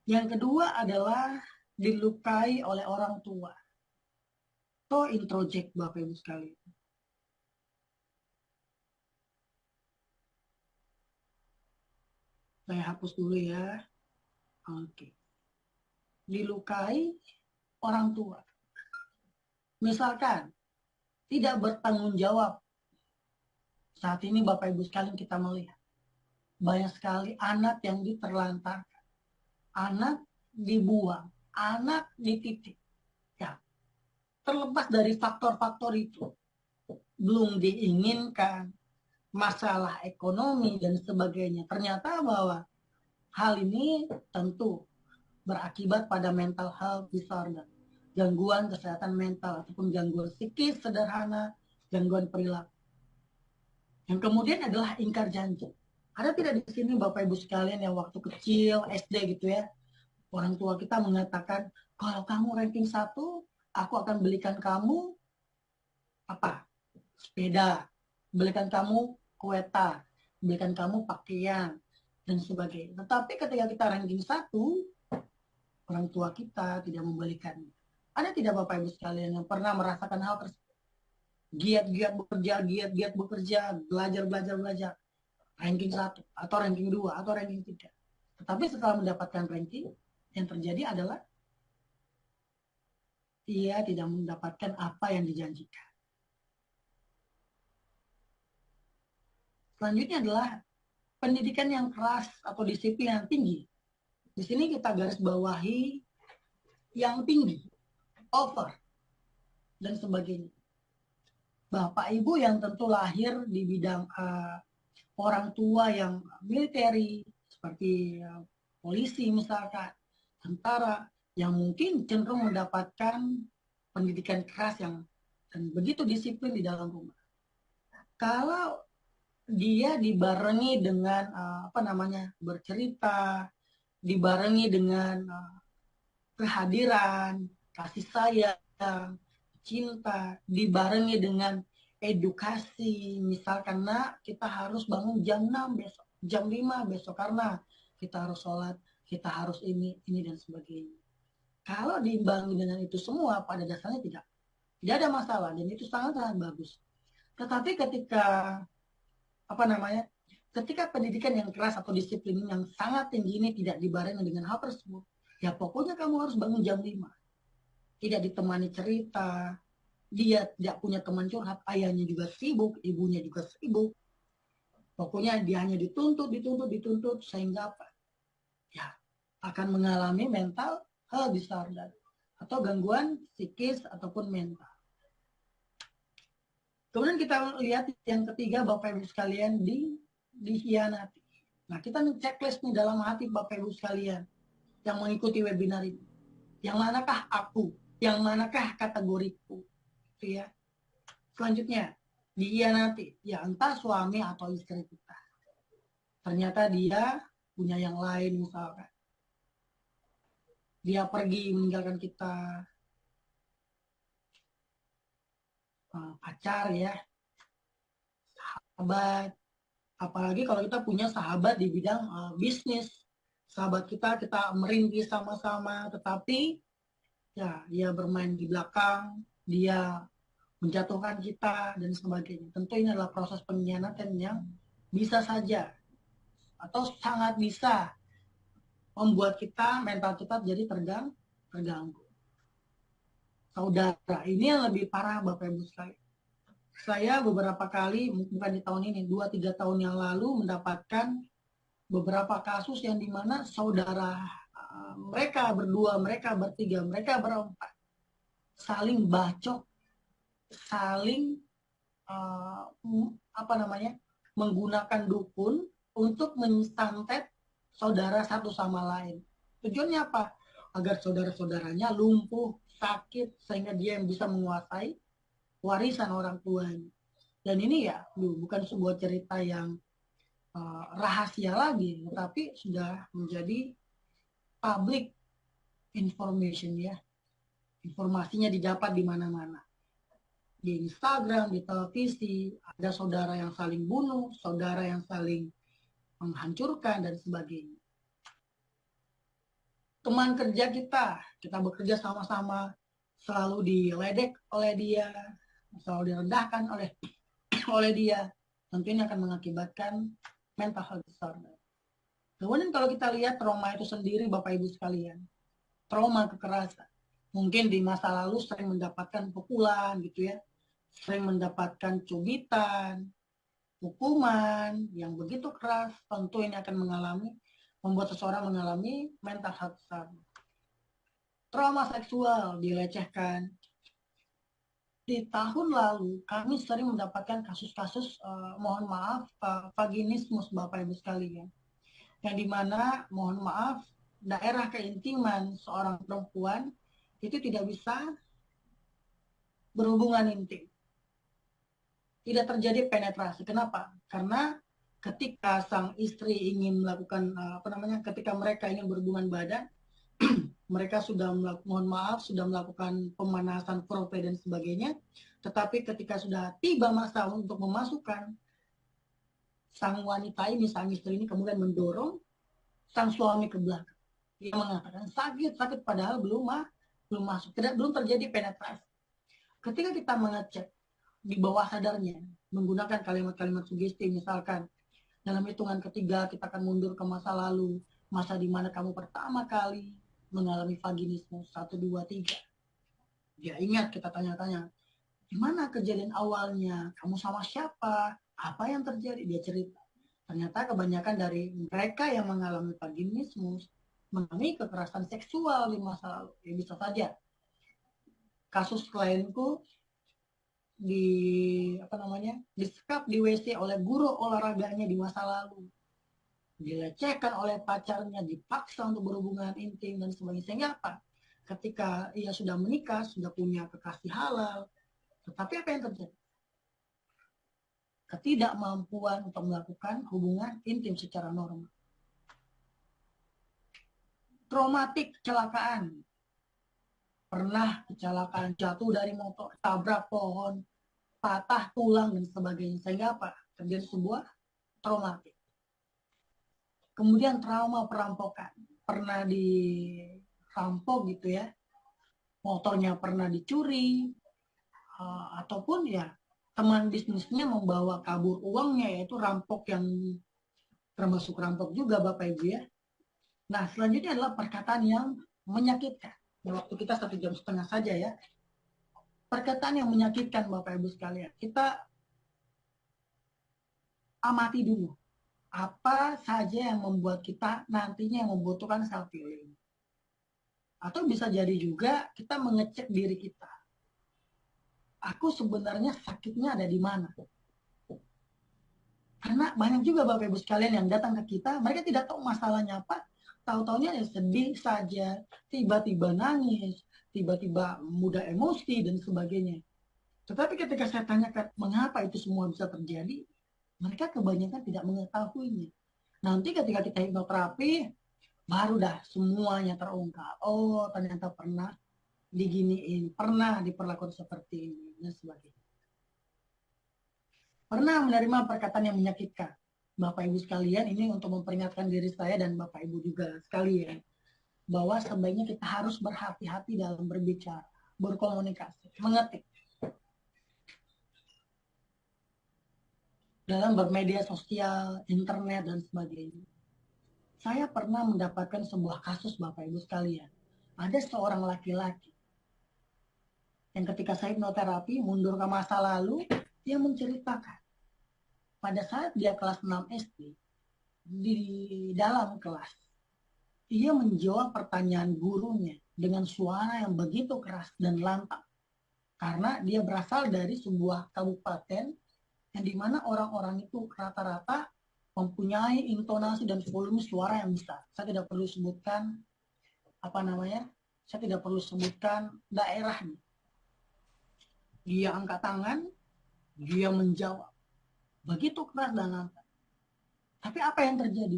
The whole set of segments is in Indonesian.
Yang kedua adalah dilukai oleh orang tua. Atau introjek Bapak Ibu sekalian. Saya hapus dulu ya. Oke. Dilukai orang tua. Misalkan tidak bertanggung jawab. Saat ini Bapak Ibu sekalian kita melihat banyak sekali anak yang diterlantarkan, anak dibuang, anak dititik. Ya, terlepas dari faktor-faktor itu, belum diinginkan, masalah ekonomi dan sebagainya. Ternyata bahwa hal ini tentu berakibat pada mental health disorder, gangguan kesehatan mental ataupun gangguan psikis sederhana, gangguan perilaku. Yang kemudian adalah ingkar janji. Ada tidak di sini Bapak Ibu sekalian yang waktu kecil SD gitu ya, orang tua kita mengatakan kalau kamu ranking 1, aku akan belikan kamu apa? Sepeda, belikan kamu kueta, belikan kamu pakaian dan sebagainya. Tetapi ketika kita ranking 1, orang tua kita tidak membelikan. Ada tidak Bapak Ibu sekalian yang pernah merasakan hal tersebut? Giat-giat bekerja, belajar, ranking 1, atau ranking 2, atau ranking 3. Tetapi setelah mendapatkan ranking, yang terjadi adalah ia tidak mendapatkan apa yang dijanjikan. Selanjutnya adalah pendidikan yang keras atau disiplin yang tinggi. Di sini kita garis bawahi yang tinggi, over, dan sebagainya. Bapak Ibu yang tentu lahir di bidang orang tua yang militeri, seperti polisi misalkan, tentara, yang mungkin cenderung mendapatkan pendidikan keras yang dan begitu disiplin di dalam rumah. Kalau dia dibarengi dengan bercerita, dibarengi dengan kehadiran, kasih sayang, cinta, dibarengi dengan edukasi. Misalkan, nak, kita harus bangun jam 6 besok, jam 5 besok, karena kita harus sholat, kita harus ini dan sebagainya. Kalau diimbangi dengan itu semua, pada dasarnya tidak ada masalah, dan itu sangat-sangat bagus. Tetapi ketika pendidikan yang keras atau disiplin yang sangat tinggi ini tidak dibarengi dengan hal tersebut, ya pokoknya kamu harus bangun jam 5. Tidak ditemani cerita, dia tidak punya teman curhat, ayahnya juga sibuk, ibunya juga sibuk. Pokoknya dia hanya dituntut, sehingga apa? Ya, akan mengalami mental health disorder atau gangguan psikis ataupun mental. Kemudian kita lihat yang ketiga, Bapak Ibu sekalian, dikhianati. Nah, kita checklist nih dalam hati Bapak Ibu sekalian yang mengikuti webinar ini. Yang manakah aku? Yang manakah kategoriku? Gitu ya. Selanjutnya, dikhianati. Ya, entah suami atau istri kita. Ternyata dia punya yang lain misalkan. Dia pergi meninggalkan kita, pacar ya, sahabat. Apalagi kalau kita punya sahabat di bidang bisnis. Sahabat kita merintis sama-sama, tetapi ya dia bermain di belakang, dia menjatuhkan kita dan sebagainya. Tentu ini adalah proses pengkhianatan yang bisa saja atau sangat bisa membuat kita, mental kita jadi terganggu. Saudara, ini yang lebih parah Bapak Ibu sekalian. Saya beberapa kali, bukan di tahun ini, 2-3 tahun yang lalu mendapatkan beberapa kasus yang dimana saudara mereka berdua, mereka bertiga, mereka berempat saling bacok, saling uh, menggunakan dukun untuk mensantet saudara satu sama lain. Tujuannya apa? Agar saudara-saudaranya lumpuh, sakit, sehingga dia yang bisa menguasai warisan orang tuanya. Dan ini ya, bukan sebuah cerita yang rahasia lagi, tetapi sudah menjadi public information ya. Informasinya didapat di mana-mana. Di Instagram, di televisi, ada saudara yang saling bunuh, saudara yang saling menghancurkan, dan sebagainya. Teman kerja kita bekerja sama-sama, selalu diledek oleh dia, selalu direndahkan oleh dia, tentu ini akan mengakibatkan mental health disorder. Kemudian kalau kita lihat trauma itu sendiri, Bapak Ibu sekalian, trauma kekerasan, mungkin di masa lalu sering mendapatkan pukulan gitu ya, sering mendapatkan cubitan, hukuman yang begitu keras, tentu ini akan membuat seseorang mengalami mental health disorder. Trauma seksual, dilecehkan. Di tahun lalu kami sering mendapatkan kasus-kasus mohon maaf vaginismus, Bapak Ibu sekalian, yang dimana mohon maaf daerah keintiman seorang perempuan itu tidak bisa berhubungan intim, tidak terjadi penetrasi. Kenapa? Karena ketika sang istri ingin melakukan ketika mereka ingin berhubungan badan, mereka sudah melakukan pemanasan foreplay dan sebagainya, tetapi ketika sudah tiba masa untuk memasukkan, sang wanita ini, sang istri ini kemudian mendorong sang suami ke belakang. Dia mengatakan sakit padahal belum masuk, belum terjadi penetrasi. Ketika kita mengecek di bawah sadarnya menggunakan kalimat-kalimat sugesti, misalkan dalam hitungan ketiga kita akan mundur ke masa lalu, masa di mana kamu pertama kali mengalami vaginisme, 1, 2, 3. Dia ingat, kita tanya-tanya, gimana kejadian awalnya, kamu sama siapa, apa yang terjadi, dia cerita. Ternyata kebanyakan dari mereka yang mengalami vaginisme mengalami kekerasan seksual di masa lalu. Ya bisa saja kasus klienku disekap di WC oleh guru olahraganya di masa lalu, dilecehkan oleh pacarnya, dipaksa untuk berhubungan intim dan sebagainya. Sehingga apa? Ketika ia sudah menikah, sudah punya kekasih halal, tetapi apa yang terjadi? Ketidakmampuan untuk melakukan hubungan intim secara normal. Traumatik, kecelakaan. Pernah kecelakaan, jatuh dari motor, tabrak pohon, patah tulang dan sebagainya. Sehingga apa? Terjadi sebuah traumatik. Kemudian trauma perampokan. Pernah dirampok gitu ya. Motornya pernah dicuri, ataupun ya teman bisnisnya membawa kabur uangnya, yaitu rampok yang termasuk rampok juga, Bapak Ibu ya. Nah, selanjutnya adalah perkataan yang menyakitkan. Waktu kita 1,5 jam saja ya. Perkataan yang menyakitkan, Bapak Ibu sekalian. Kita amati dulu apa saja yang membuat kita nantinya yang membutuhkan self healing. Atau bisa jadi juga kita mengecek diri kita. Aku sebenarnya sakitnya ada di mana? Karena banyak juga Bapak Ibu sekalian yang datang ke kita, mereka tidak tahu masalahnya apa. Tahu-taunya ya sedih saja, tiba-tiba nangis, tiba-tiba mudah emosi dan sebagainya. Tetapi ketika saya tanyakan mengapa itu semua bisa terjadi, mereka kebanyakan tidak mengetahuinya. Nanti ketika kita hipnoterapi, baru dah semuanya terungkap. Oh, ternyata pernah diginiin, pernah diperlakukan seperti ini, dan sebagainya. Pernah menerima perkataan yang menyakitkan. Bapak Ibu sekalian, ini untuk memperingatkan diri saya dan Bapak Ibu juga sekalian, bahwa sebaiknya kita harus berhati-hati dalam berbicara, berkomunikasi, mengetik. Dalam bermedia sosial, internet, dan sebagainya. Saya pernah mendapatkan sebuah kasus, Bapak Ibu sekalian. Ada seorang laki-laki yang ketika saya hipnoterapi mundur ke masa lalu, dia menceritakan pada saat dia kelas 6 SD, di dalam kelas, dia menjawab pertanyaan gurunya dengan suara yang begitu keras dan lantang. Karena dia berasal dari sebuah kabupaten yang dimana orang-orang itu rata-rata mempunyai intonasi dan volume suara yang besar. Saya tidak perlu sebutkan saya tidak perlu sebutkan daerahnya. Dia angkat tangan, dia menjawab begitu keras dan lantang. Tapi apa yang terjadi?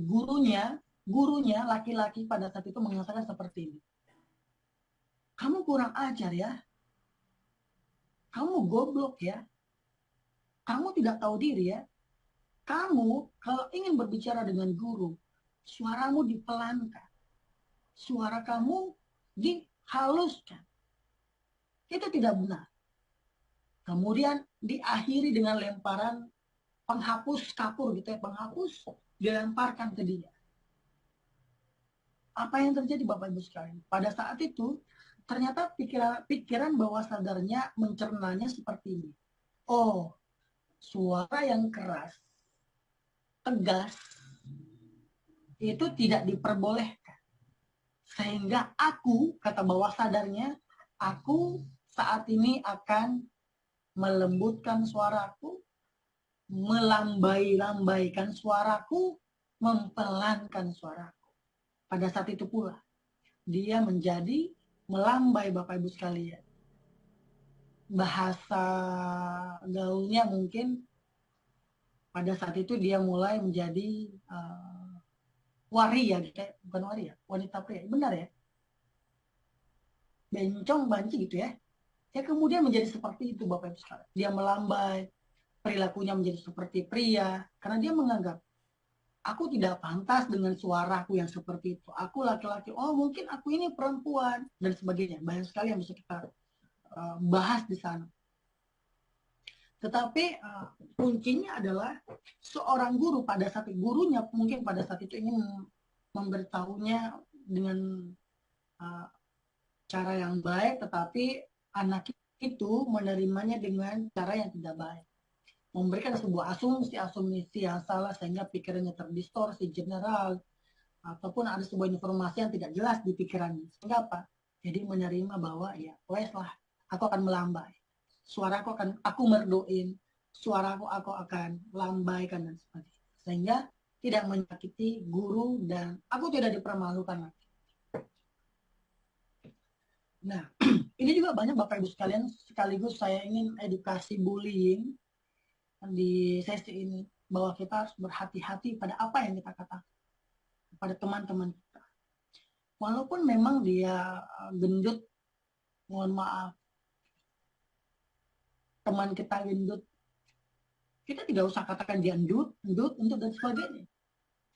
Gurunya laki-laki pada saat itu mengatakan seperti ini. Kamu kurang ajar ya. Kamu goblok ya. Kamu tidak tahu diri ya. Kamu kalau ingin berbicara dengan guru, suaramu dipelankan. suara kamu dihaluskan. Itu tidak benar. Kemudian diakhiri dengan lemparan penghapus kapur gitu ya, penghapus dilemparkan ke dia. Apa yang terjadi Bapak Ibu sekalian? Pada saat itu ternyata pikiran bawah sadarnya mencernanya seperti ini. Oh, suara yang keras, tegas, itu tidak diperbolehkan. Sehingga aku, kata bawah sadarnya, aku saat ini akan melembutkan suaraku, melambai-lambaikan suaraku, mempelankan suaraku. Pada saat itu pula, dia menjadi melambai Bapak Ibu sekalian. Bahasa gaulnya mungkin pada saat itu dia mulai menjadi waria gitu ya, bukan waria, wanita pria, benar ya, bencong banci gitu ya. Ya kemudian menjadi seperti itu Bapak Ibu sekalian. Dia melambai, perilakunya menjadi seperti pria karena dia menganggap aku tidak pantas dengan suaraku yang seperti itu. Aku laki-laki, oh mungkin aku ini perempuan dan sebagainya. Banyak sekali yang bisa kita bahas di sana. Tetapi kuncinya adalah seorang guru pada saat gurunya mungkin pada saat itu ingin memberitahunya dengan cara yang baik, tetapi anak itu menerimanya dengan cara yang tidak baik. Memberikan sebuah asumsi yang salah sehingga pikirannya terdistorsi, general, ataupun ada sebuah informasi yang tidak jelas di pikirannya. Sehingga apa? Jadi menerima bahwa ya wes lah, aku akan melambai. Suaraku akan aku merduin, suaraku aku akan lambaikan dan sebagainya. Sehingga tidak menyakiti guru dan aku tidak dipermalukan lagi. Nah, ini juga banyak Bapak Ibu sekalian, sekaligus saya ingin edukasi bullying di sesi ini, bahwa kita harus berhati-hati pada apa yang kita katakan pada teman-teman kita. Walaupun memang dia gendut, mohon maaf, teman kita gendut, kita tidak usah katakan dia endut, dan sebagainya.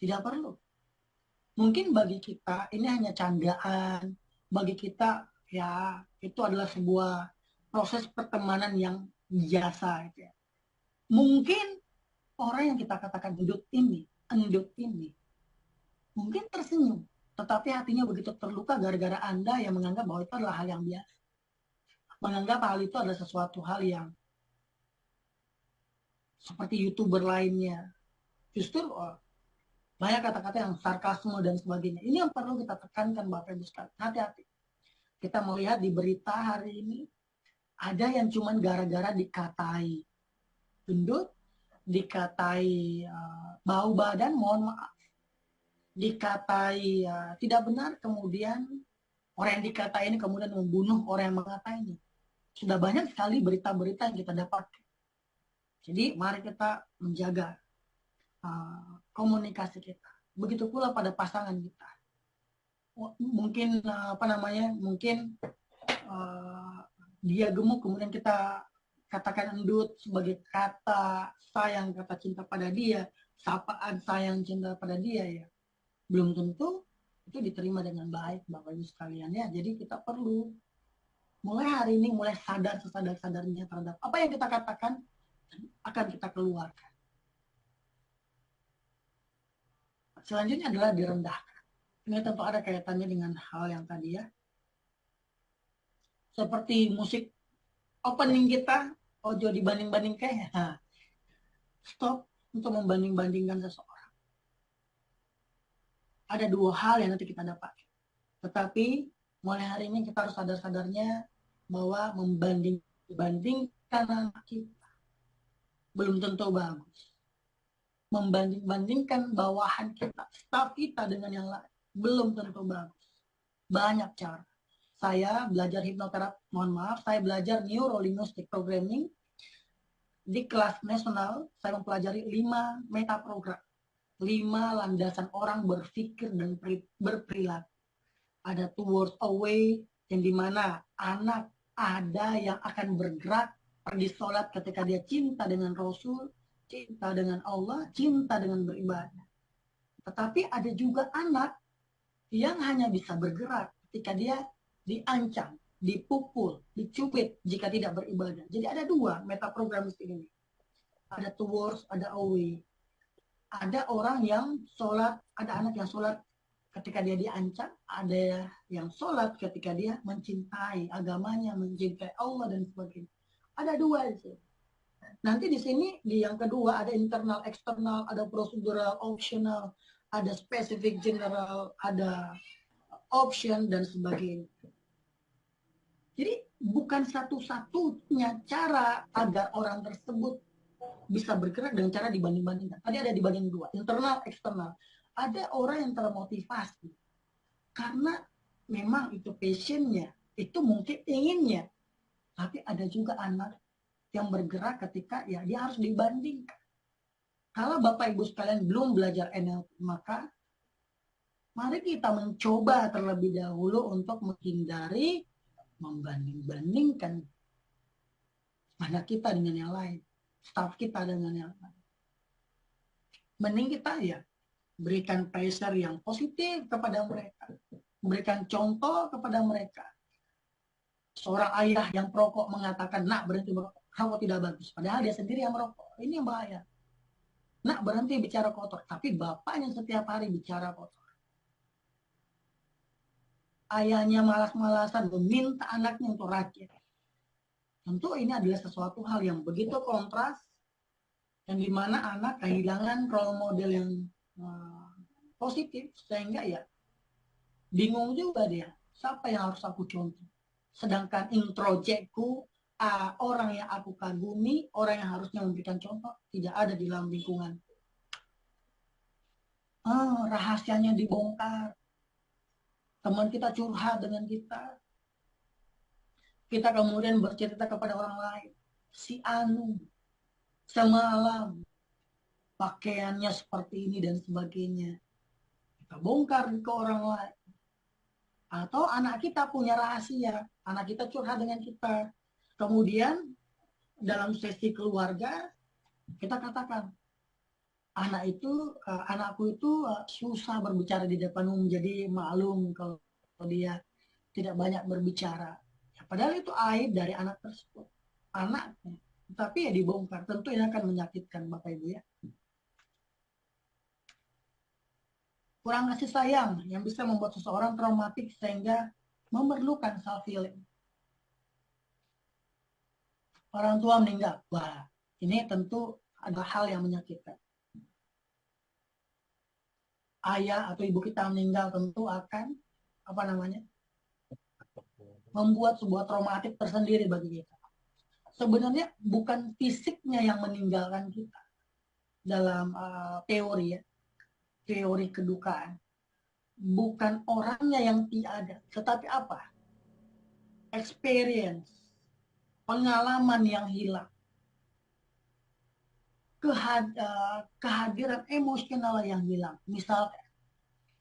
Tidak perlu. Mungkin bagi kita ini hanya candaan, bagi kita ya itu adalah sebuah proses pertemanan yang biasa. Gitu ya. Mungkin orang yang kita katakan endut ini, mungkin tersenyum, tetapi hatinya begitu terluka gara-gara Anda yang menganggap bahwa itu adalah hal yang biasa. Menganggap hal itu adalah sesuatu hal yang seperti YouTuber lainnya. Justru banyak kata-kata yang sarkasme dan sebagainya. Ini yang perlu kita tekankan Bapak Ibu sekalian. Hati-hati. Kita melihat di berita hari ini, ada yang cuman gara-gara dikatai gendut, dikatai bau badan, mohon maaf, dikatai tidak benar, kemudian orang yang dikatai ini kemudian membunuh orang yang mengatainya. Sudah banyak sekali berita-berita yang kita dapatkan. Jadi mari kita menjaga komunikasi kita. Begitu pula pada pasangan kita. Mungkin mungkin dia gemuk, kemudian kita katakan endut sebagai kata sayang, kata cinta pada dia, sapaan sayang cinta pada dia ya. Belum tentu itu diterima dengan baik Bapak Ibu sekalian ya. Jadi kita perlu mulai hari ini mulai sadar-sadarnya terhadap apa yang kita katakan akan kita keluarkan. Selanjutnya adalah direndahkan. Ini tentu ada kaitannya dengan hal yang tadi ya. Seperti musik opening kita, ojo dibanding-bandingkan ya. Stop untuk membanding-bandingkan seseorang. Ada dua hal yang nanti kita dapat. Tetapi mulai hari ini kita harus sadar-sadarnya bahwa membanding-bandingkan anak kita belum tentu bagus. Membanding-bandingkan bawahan kita, staf kita dengan yang lain, belum tentu bagus. Banyak cara. Saya belajar hipnoterapi, saya belajar Neuro-Linguistic Programming. Di kelas nasional, saya mempelajari 5 meta program. 5 landasan orang berpikir dan berperilaku. Ada towards away, yang dimana anak ada yang akan bergerak pergi sholat ketika dia cinta dengan Rasul, cinta dengan Allah, cinta dengan beribadah. Tetapi ada juga anak yang hanya bisa bergerak ketika dia diancam, dipukul, dicubit jika tidak beribadah. Jadi ada dua metaprogramistik ini. Ada towards, ada away. Ada orang yang sholat, ada anak yang sholat ketika dia diancam, ada yang sholat ketika dia mencintai agamanya, mencintai Allah dan sebagainya. Ada dua itu. Nanti di sini di yang kedua ada internal, eksternal, ada prosedural, optional, ada spesifik, general, ada option dan sebagainya. Jadi bukan satu-satunya cara agar orang tersebut bisa bergerak dengan cara dibanding-bandingkan. Tadi ada dibanding dua, internal, eksternal. Ada orang yang termotivasi karena memang itu passionnya, itu mungkin inginnya. Tapi ada juga anak yang bergerak ketika ya dia harus dibandingkan. Kalau Bapak Ibu sekalian belum belajar NLP, maka mari kita mencoba terlebih dahulu untuk menghindari membanding-bandingkan anak kita dengan yang lain, staf kita dengan yang lain. Mending kita ya berikan pressure yang positif kepada mereka, berikan contoh kepada mereka. Seorang ayah yang perokok mengatakan, nak berhenti merokok, rokok tidak bagus. Padahal dia sendiri yang merokok. Ini yang bahaya. Nak berhenti bicara kotor, tapi bapaknya setiap hari bicara kotor. Ayahnya malas-malasan meminta anaknya untuk rajin. Tentu ini adalah sesuatu hal yang begitu kontras, yang dimana anak kehilangan role model yang positif, sehingga ya bingung juga dia, siapa yang harus aku contoh. Sedangkan introjekku, orang yang aku kagumi, orang yang harusnya memberikan contoh, tidak ada di dalam lingkungan. Rahasianya dibongkar. Teman kita curhat dengan kita. Kita kemudian bercerita kepada orang lain. Si Anu, semalam, pakaiannya seperti ini dan sebagainya. Kita bongkar ke orang lain. Atau anak kita punya rahasia, anak kita curhat dengan kita. Kemudian dalam sesi keluarga kita katakan, anakku itu susah berbicara di depan umum, jadi maklum kalau dia tidak banyak berbicara. Ya, padahal itu aib dari anak tersebut, anaknya. Tapi ya dibongkar, tentu ini akan menyakitkan Bapak Ibu ya. Kurang kasih sayang yang bisa membuat seseorang traumatik sehingga memerlukan self healing. Orang tua meninggal, wah ini tentu ada hal yang menyakitkan. Ayah atau ibu kita meninggal tentu akan membuat sebuah traumatik tersendiri bagi kita. Sebenarnya bukan fisiknya yang meninggalkan kita dalam teori ya, teori kedukaan. Bukan orangnya yang tiada, tetapi apa? Experience, pengalaman yang hilang, kehadiran emosional yang hilang. Misalnya,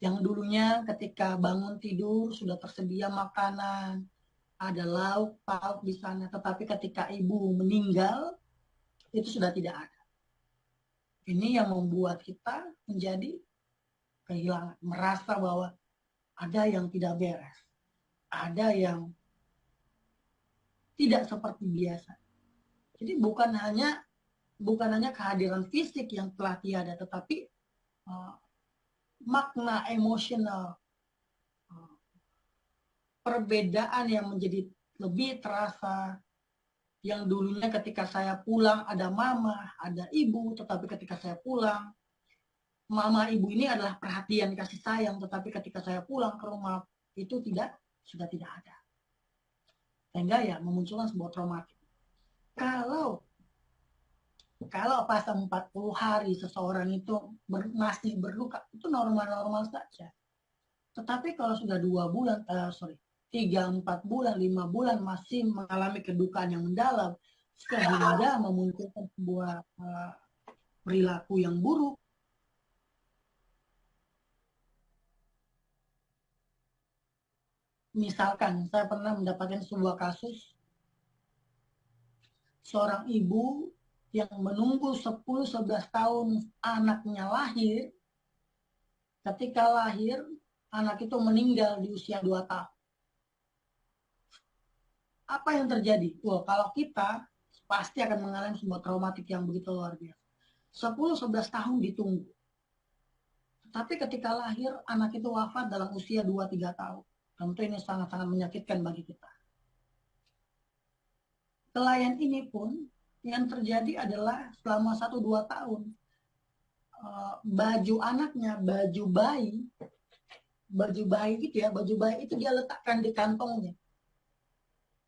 yang dulunya ketika bangun tidur sudah tersedia makanan, ada lauk pauk di sana, tetapi ketika ibu meninggal itu sudah tidak ada. Ini yang membuat kita menjadi kehilangan, merasa bahwa ada yang tidak beres, ada yang tidak seperti biasa. Jadi bukan hanya kehadiran fisik yang telah tiada, tetapi makna emosional, perbedaan yang menjadi lebih terasa. Yang dulunya ketika saya pulang ada mama, ada ibu, tetapi ketika saya pulang, mama ibu ini adalah perhatian kasih sayang, tetapi ketika saya pulang ke rumah itu sudah tidak ada. Sehingga ya memunculkan sebuah traumatik. Kalau pas 40 hari seseorang itu masih berluka, itu normal-normal saja. Tetapi kalau sudah 3-4 bulan, 5 bulan masih mengalami kedukaan yang mendalam, sehingga memunculkan sebuah perilaku yang buruk. Misalkan, saya pernah mendapatkan sebuah kasus, seorang ibu yang menunggu 10-11 tahun anaknya lahir, ketika lahir, anak itu meninggal di usia 2 tahun. Apa yang terjadi? Wah, kalau kita pasti akan mengalami sebuah traumatik yang begitu luar biasa. 10-11 tahun ditunggu. Tapi ketika lahir, anak itu wafat dalam usia 2-3 tahun. Tentu ini sangat-sangat menyakitkan bagi kita. Klien ini pun yang terjadi adalah selama 1-2 tahun, baju anaknya, baju bayi gitu ya, baju bayi itu dia letakkan di kantongnya.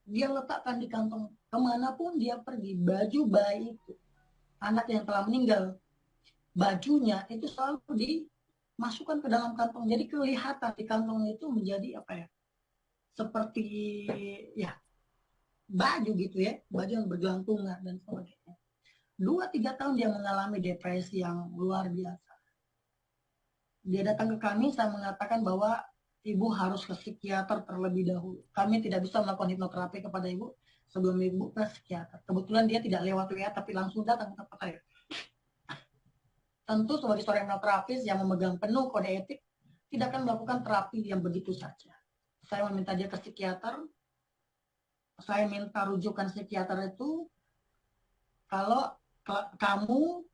Dia letakkan di kantong, kemanapun dia pergi, baju bayi itu, anak yang telah meninggal, bajunya itu selalu dimasukkan ke dalam kantong. Jadi kelihatan di kantong itu menjadi apa ya, seperti ya baju gitu ya, baju yang bergelantungan dan sebagainya. 2-3 tahun dia mengalami depresi yang luar biasa. Dia datang ke kami, saya mengatakan bahwa ibu harus ke psikiater terlebih dahulu. Kami tidak bisa melakukan hipnoterapi kepada ibu sebelum ibu ke psikiater. Kebetulan dia tidak lewat WA, tapi langsung datang ke tempat saya. Tentu sebagai seorang hipnoterapis yang memegang penuh kode etik, tidak akan melakukan terapi yang begitu saja. Saya meminta dia ke psikiater. Saya minta rujukan psikiater itu kalau kamu,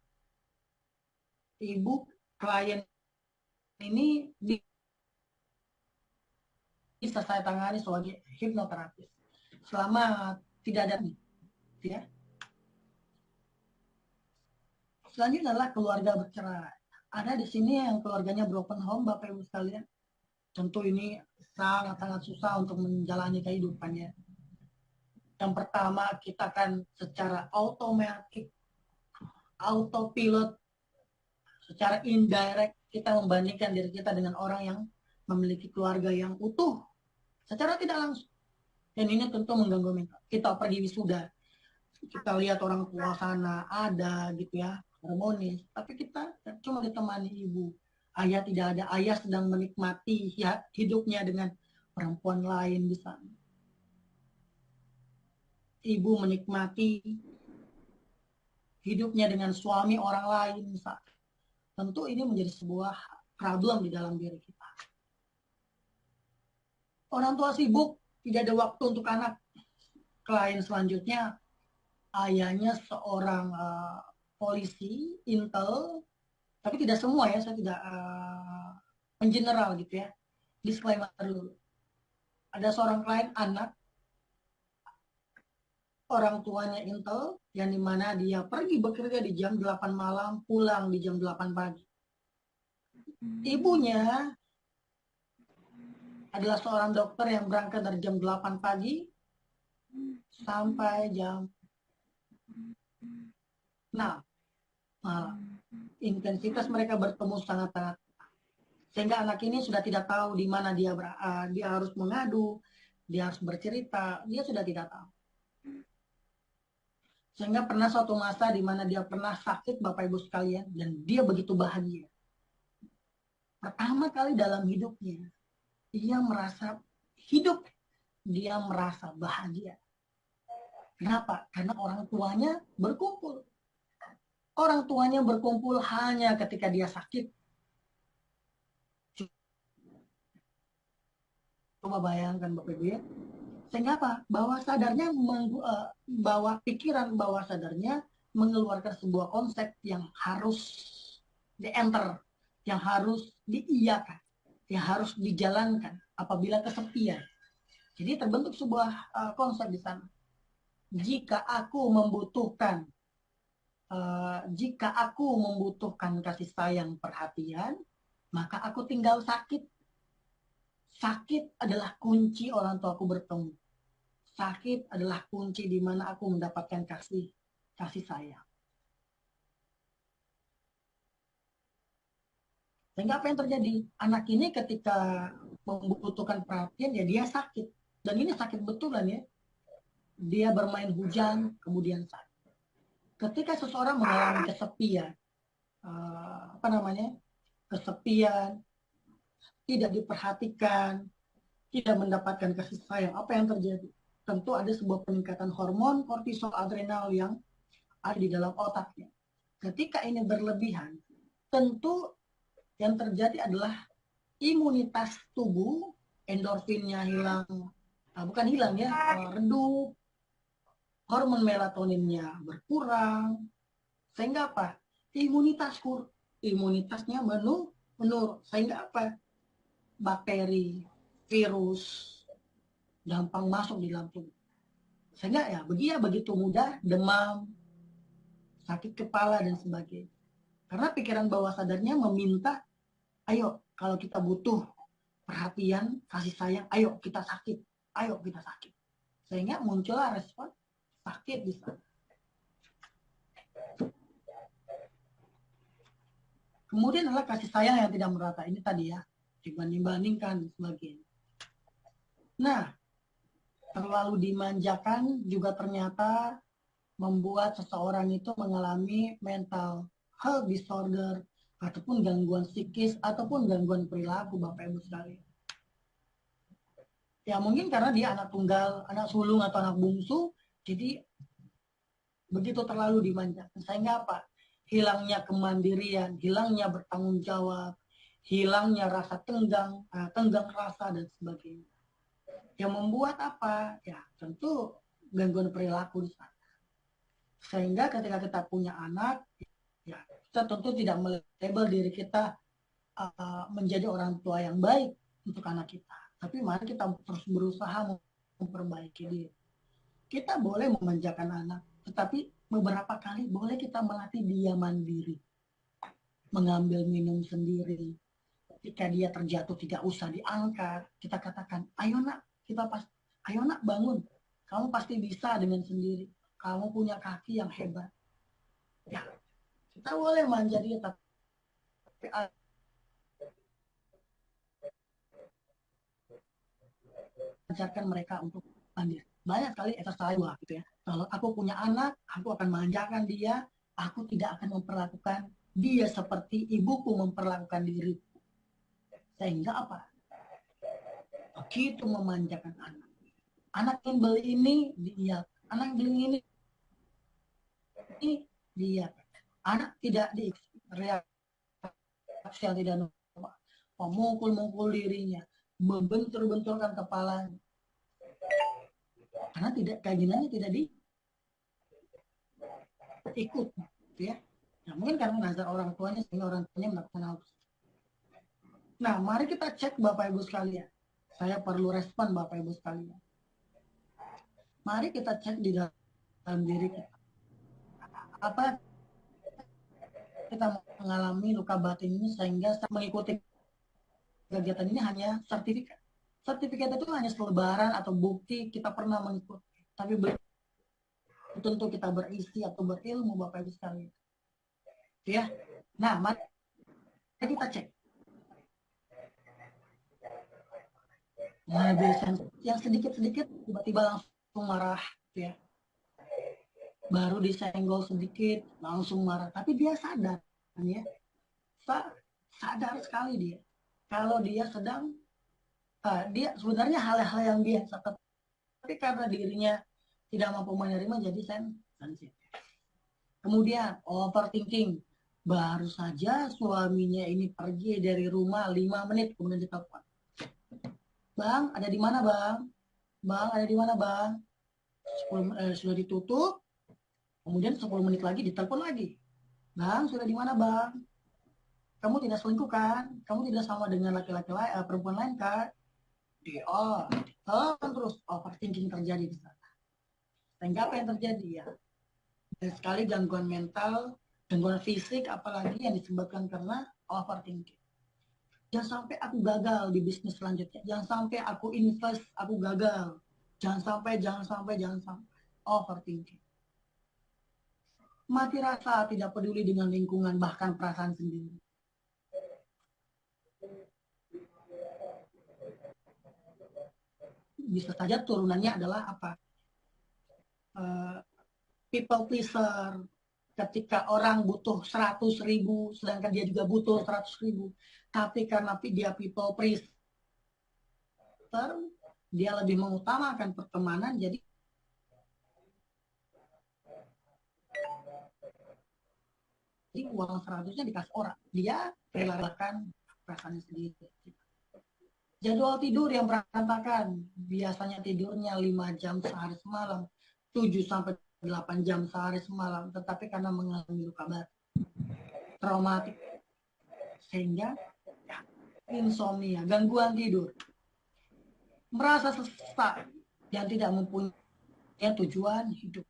ibu, klien ini bisa saya tangani sebagai hipnoterapis selama tidak ada ya. Selanjutnya adalah keluarga bercerai. Ada di sini yang keluarganya broken home, Bapak Ibu sekalian. Tentu ini sangat-sangat susah untuk menjalani kehidupannya. Yang pertama, kita akan secara otomatis, autopilot, secara indirect kita membandingkan diri kita dengan orang yang memiliki keluarga yang utuh secara tidak langsung. Dan ini tentu mengganggu mental. Kita pergi wisuda, kita lihat orang tua sana ada gitu ya, harmonis, tapi kita cuma ditemani ibu. Ayah tidak ada, ayah sedang menikmati ya, hidupnya dengan perempuan lain di sana. Ibu menikmati hidupnya dengan suami orang lain misalnya. Tentu ini menjadi sebuah problem di dalam diri kita. Orang tua sibuk, tidak ada waktu untuk anak. Klien selanjutnya, ayahnya seorang polisi, intel, tapi tidak semua ya, saya tidak mengeneral gitu ya. Disclaimer dulu. Ada seorang klien anak, orang tuanya intel, yang dimana dia pergi bekerja di jam 8 malam, pulang di jam 8 pagi. Ibunya adalah seorang dokter yang berangkat dari jam 8 pagi sampai jam 6 malam. Intensitas mereka bertemu sangat-sangat. Sehingga anak ini sudah tidak tahu di mana dia harus mengadu, dia harus bercerita, dia sudah tidak tahu. Sehingga pernah suatu masa di mana dia pernah sakit, Bapak Ibu sekalian, dan dia begitu bahagia. Pertama kali dalam hidupnya, dia merasa hidup, dia merasa bahagia. Kenapa? Karena orang tuanya berkumpul. Orang tuanya berkumpul hanya ketika dia sakit. Coba bayangkan Bapak Ibu ya. Sehingga apa? Bawah sadarnya, bawah pikiran bawah sadarnya mengeluarkan sebuah konsep yang harus di-enter, yang harus diiyakan, yang harus dijalankan apabila kesepian. Jadi terbentuk sebuah konsep di sana. Jika aku membutuhkan kasih sayang, perhatian, maka aku tinggal sakit. Sakit adalah kunci orang tuaku bertemu. Sakit adalah kunci di mana aku mendapatkan kasih sayang. Sehingga apa yang terjadi? Anak ini ketika membutuhkan perhatian, ya dia sakit. Dan ini sakit betulan ya. Dia bermain hujan, kemudian sakit. Ketika seseorang mengalami kesepian, kesepian, tidak diperhatikan, tidak mendapatkan kasih sayang, apa yang terjadi? Tentu ada sebuah peningkatan hormon kortisol, adrenal yang ada di dalam otaknya. Ketika ini berlebihan, tentu yang terjadi adalah imunitas tubuh, endorfinnya hilang, bukan hilang ya, redup, hormon melatoninnya berkurang, sehingga apa? Imunitasnya menurun, sehingga apa? Bakteri, virus gampang masuk di dalam tubuh. Sehingga ya begitu mudah demam, sakit kepala dan sebagainya. Karena pikiran bawah sadarnya meminta, ayo kalau kita butuh perhatian, kasih sayang, ayo kita sakit. Sehingga muncullah respon sakit di sana. Kemudian adalah kasih sayang yang tidak merata. Ini tadi ya, dibanding-bandingkan dan sebagainya. Nah, terlalu dimanjakan juga ternyata membuat seseorang itu mengalami mental health disorder ataupun gangguan psikis ataupun gangguan perilaku, Bapak Ibu sekalian. Ya mungkin karena dia anak tunggal, anak sulung atau anak bungsu, jadi begitu terlalu dimanjakan. Sehingga apa? Hilangnya kemandirian, hilangnya bertanggung jawab, hilangnya rasa tenggang rasa dan sebagainya. Yang membuat apa? Ya tentu gangguan perilaku di sana. Sehingga ketika kita punya anak, ya kita tentu tidak melabel diri kita menjadi orang tua yang baik untuk anak kita. Tapi mari kita terus berusaha memperbaiki diri. Kita boleh memanjakan anak, tetapi beberapa kali boleh kita melatih dia mandiri. Mengambil minum sendiri. Ketika dia terjatuh tidak usah diangkat. Kita katakan, ayo nak bangun. Kamu pasti bisa dengan sendiri. Kamu punya kaki yang hebat. Ya, kita boleh manja dia, tapi ajarkan mereka untuk mandiri. Banyak sekali exercise gitu ya. Kalau aku punya anak, aku akan manjakan dia, aku tidak akan memperlakukan dia seperti ibuku memperlakukan diriku. Sehingga apa? Begitu memanjakan anak. Anak yang beli ini, dia. Anak beli ini, dia. Anak tidak reaksi yang tidak normal. Memukul-mukul dirinya, membentur-benturkan kepalanya. Karena keinginannya tidak diikut, ya. Nah, mungkin karena nazar orang tuanya sehingga orang tuanya melakukan hal tersebut. Nah, mari kita cek Bapak Ibu sekalian. Saya perlu respon Bapak Ibu sekalian. Mari kita cek di dalam diri kita. Apa kita mengalami luka batin ini sehingga mengikuti kegiatan ini hanya sertifikat. Sertifikat itu hanya selebaran atau bukti kita pernah mengikuti. Tapi belum tentu kita berisi atau berilmu Bapak Ibu sekalian. Ya. Nah, mari kita cek. Nah, yang sedikit-sedikit tiba-tiba langsung marah, ya. Baru disenggol sedikit langsung marah, tapi dia sadar, ya. Sadar sekali dia. Kalau dia sedang, dia sebenarnya hal-hal yang biasa, tapi karena dirinya tidak mampu menerima, jadi sensitif. Kemudian overthinking. Baru saja suaminya ini pergi dari rumah 5 menit, kemudian ditelepon. Bang, ada di mana bang? Bang, ada di mana bang? 10, sudah ditutup, kemudian 10 menit lagi ditelepon lagi. Bang, sudah di mana bang? Kamu tidak selingkuh kan? Kamu tidak sama dengan laki-laki perempuan lain kan? Terus overthinking terjadi di sana. Sehingga apa yang terjadi ya? Dan sekali gangguan mental, gangguan fisik, apalagi yang disebabkan karena overthinking. Jangan sampai aku gagal di bisnis selanjutnya. Jangan sampai aku invest, aku gagal. Jangan sampai. Overthinking. Mati rasa, tidak peduli dengan lingkungan, bahkan perasaan sendiri. Bisa saja turunannya adalah apa? People pleaser. Ketika orang butuh 100.000, sedangkan dia juga butuh 100.000. Tapi karena dia people pleaser, dia lebih mengutamakan pertemanan, jadi uang 100-nya dikasih orang. Dia relakan perasaannya sendiri. Jadwal tidur yang berantakan, biasanya tidurnya 5 jam sehari semalam, 7 sampai 8 jam sehari semalam, tetapi karena mengalami luka batin, traumatik, sehingga ya, insomnia, gangguan tidur, merasa sesak dan tidak mempunyai tujuan hidup.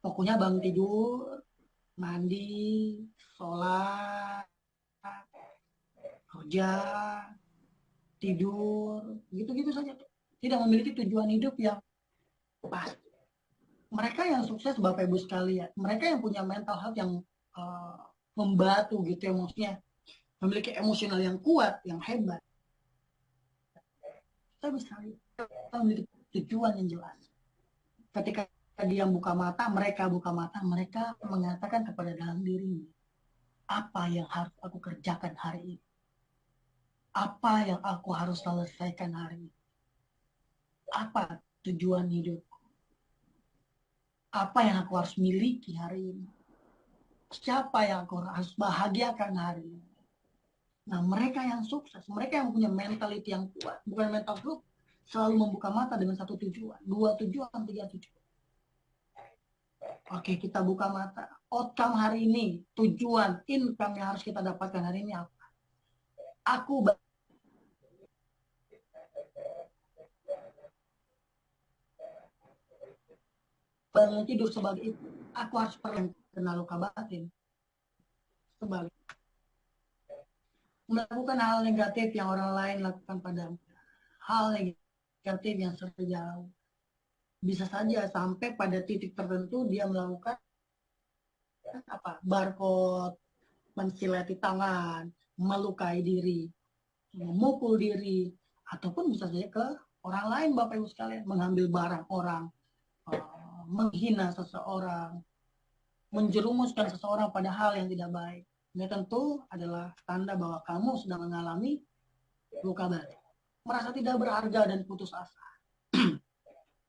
Pokoknya bangun tidur, mandi, sholat, kerja, tidur, gitu-gitu saja. Tidak memiliki tujuan hidup yang pasti. Mereka yang sukses, Bapak Ibu sekalian, mereka yang punya mental health yang uh, membatu gitu ya, maksudnya memiliki emosional yang kuat, yang hebat. Kita bisa kita memiliki tujuan yang jelas. Ketika dia buka mata, mereka mengatakan kepada dalam dirinya, apa yang harus aku kerjakan hari ini? Apa yang aku harus selesaikan hari ini? Apa tujuan hidup? Apa yang aku harus miliki hari ini? Siapa yang aku harus bahagiakan hari ini? Nah, mereka yang sukses, mereka yang punya mentality yang kuat, bukan mental grup, selalu membuka mata dengan satu tujuan, dua tujuan, tiga tujuan. Oke, kita buka mata. Outcome hari ini, tujuan, income yang harus kita dapatkan hari ini apa? Aku bangun tidur sebagai itu. Aku harus pernah kena luka batin. Sebalik. Melakukan hal negatif yang orang lain lakukan padamu. Hal negatif yang sejauh. Bisa saja sampai pada titik tertentu dia melakukan apa? Barcode, mensilati tangan, melukai diri, memukul diri, ataupun bisa saja ke orang lain, Bapak Ibu sekalian, mengambil barang orang, menghina seseorang, menjerumuskan seseorang pada hal yang tidak baik. Ini tentu adalah tanda bahwa kamu sedang mengalami luka batin, merasa tidak berharga dan putus asa.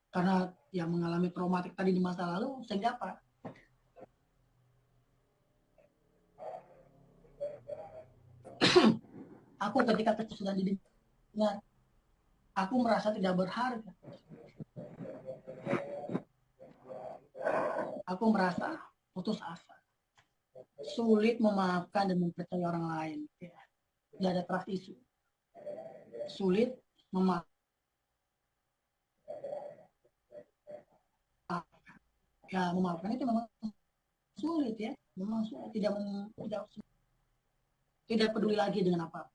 Karena yang mengalami traumatik tadi di masa lalu, sehingga apa? Aku ketika kecil sudah didengar, aku merasa tidak berharga. Aku merasa putus asa, sulit memaafkan dan mempercayai orang lain. Ya. Tidak ada trust issue. Sulit memaafkan. Ya, memaafkan itu memang sulit ya. Memang sulit. Tidak peduli lagi dengan apa.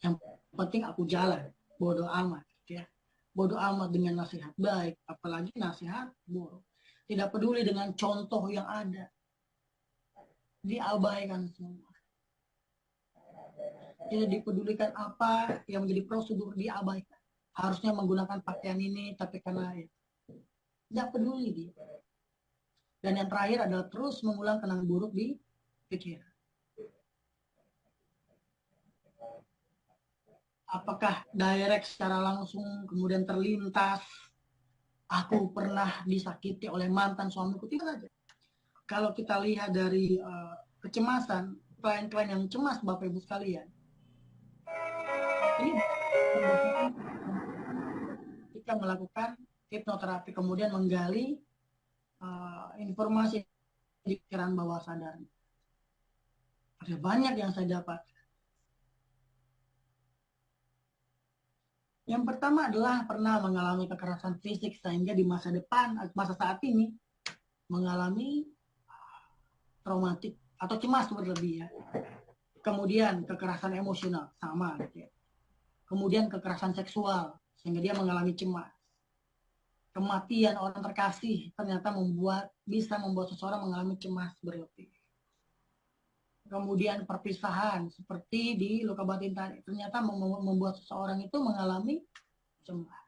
Yang penting aku jalan. Bodoh amat. Ya. Bodoh amat dengan nasihat baik. Apalagi nasihat buruk. Tidak peduli dengan contoh yang ada. Diabaikan semua. Tidak dipedulikan apa yang menjadi prosedur, diabaikan. Harusnya menggunakan pakaian ini, tapi karena ya, tidak peduli dia. Dan yang terakhir adalah terus mengulang kenangan buruk di pikiran. Apakah direct secara langsung kemudian terlintas, aku pernah disakiti oleh mantan suamiku? Tidak saja. Kalau kita lihat dari kecemasan, klien-klien yang cemas, Bapak Ibu sekalian, ini kita melakukan hipnoterapi, kemudian menggali informasi di pikiran bawah sadar. Ada banyak yang saya dapat. Yang pertama adalah pernah mengalami kekerasan fisik sehingga di masa depan, masa saat ini mengalami traumatik atau cemas berlebih ya. Kemudian kekerasan emosional sama gitu ya. Kemudian kekerasan seksual sehingga dia mengalami cemas. Kematian orang terkasih ternyata bisa membuat seseorang mengalami cemas berlebih. Kemudian perpisahan seperti di luka batin tadi ternyata membuat seseorang itu mengalami cemas.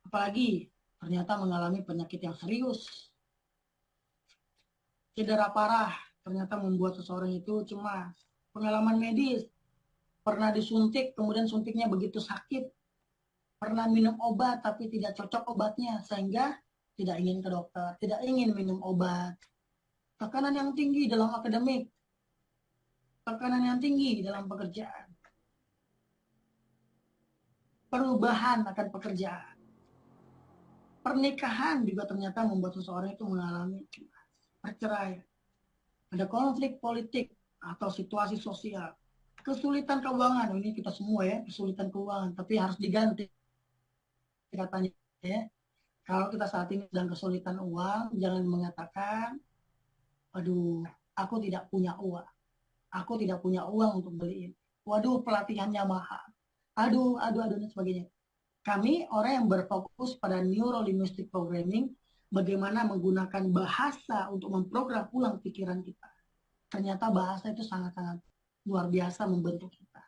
Apalagi ternyata mengalami penyakit yang serius, cedera parah ternyata membuat seseorang itu cemas. Pengalaman medis, pernah disuntik kemudian suntiknya begitu sakit, pernah minum obat tapi tidak cocok obatnya sehingga tidak ingin ke dokter, tidak ingin minum obat. Tekanan yang tinggi dalam akademik, tekanan yang tinggi dalam pekerjaan. perubahan akan pekerjaan. Pernikahan juga ternyata membuat seseorang itu mengalami perceraian. Ada konflik politik atau situasi sosial. Kesulitan keuangan, ini kita semua ya, kesulitan keuangan, tapi harus diganti katanya ya. Kalau kita saat ini sedang kesulitan uang, jangan mengatakan, aduh, aku tidak punya uang. Aku tidak punya uang untuk beliin. Waduh, pelatihannya mahal. Aduh, dan sebagainya. Kami orang yang berfokus pada Neuro Linguistic Programming, bagaimana menggunakan bahasa untuk memprogram ulang pikiran kita. Ternyata bahasa itu sangat-sangat luar biasa membentuk kita.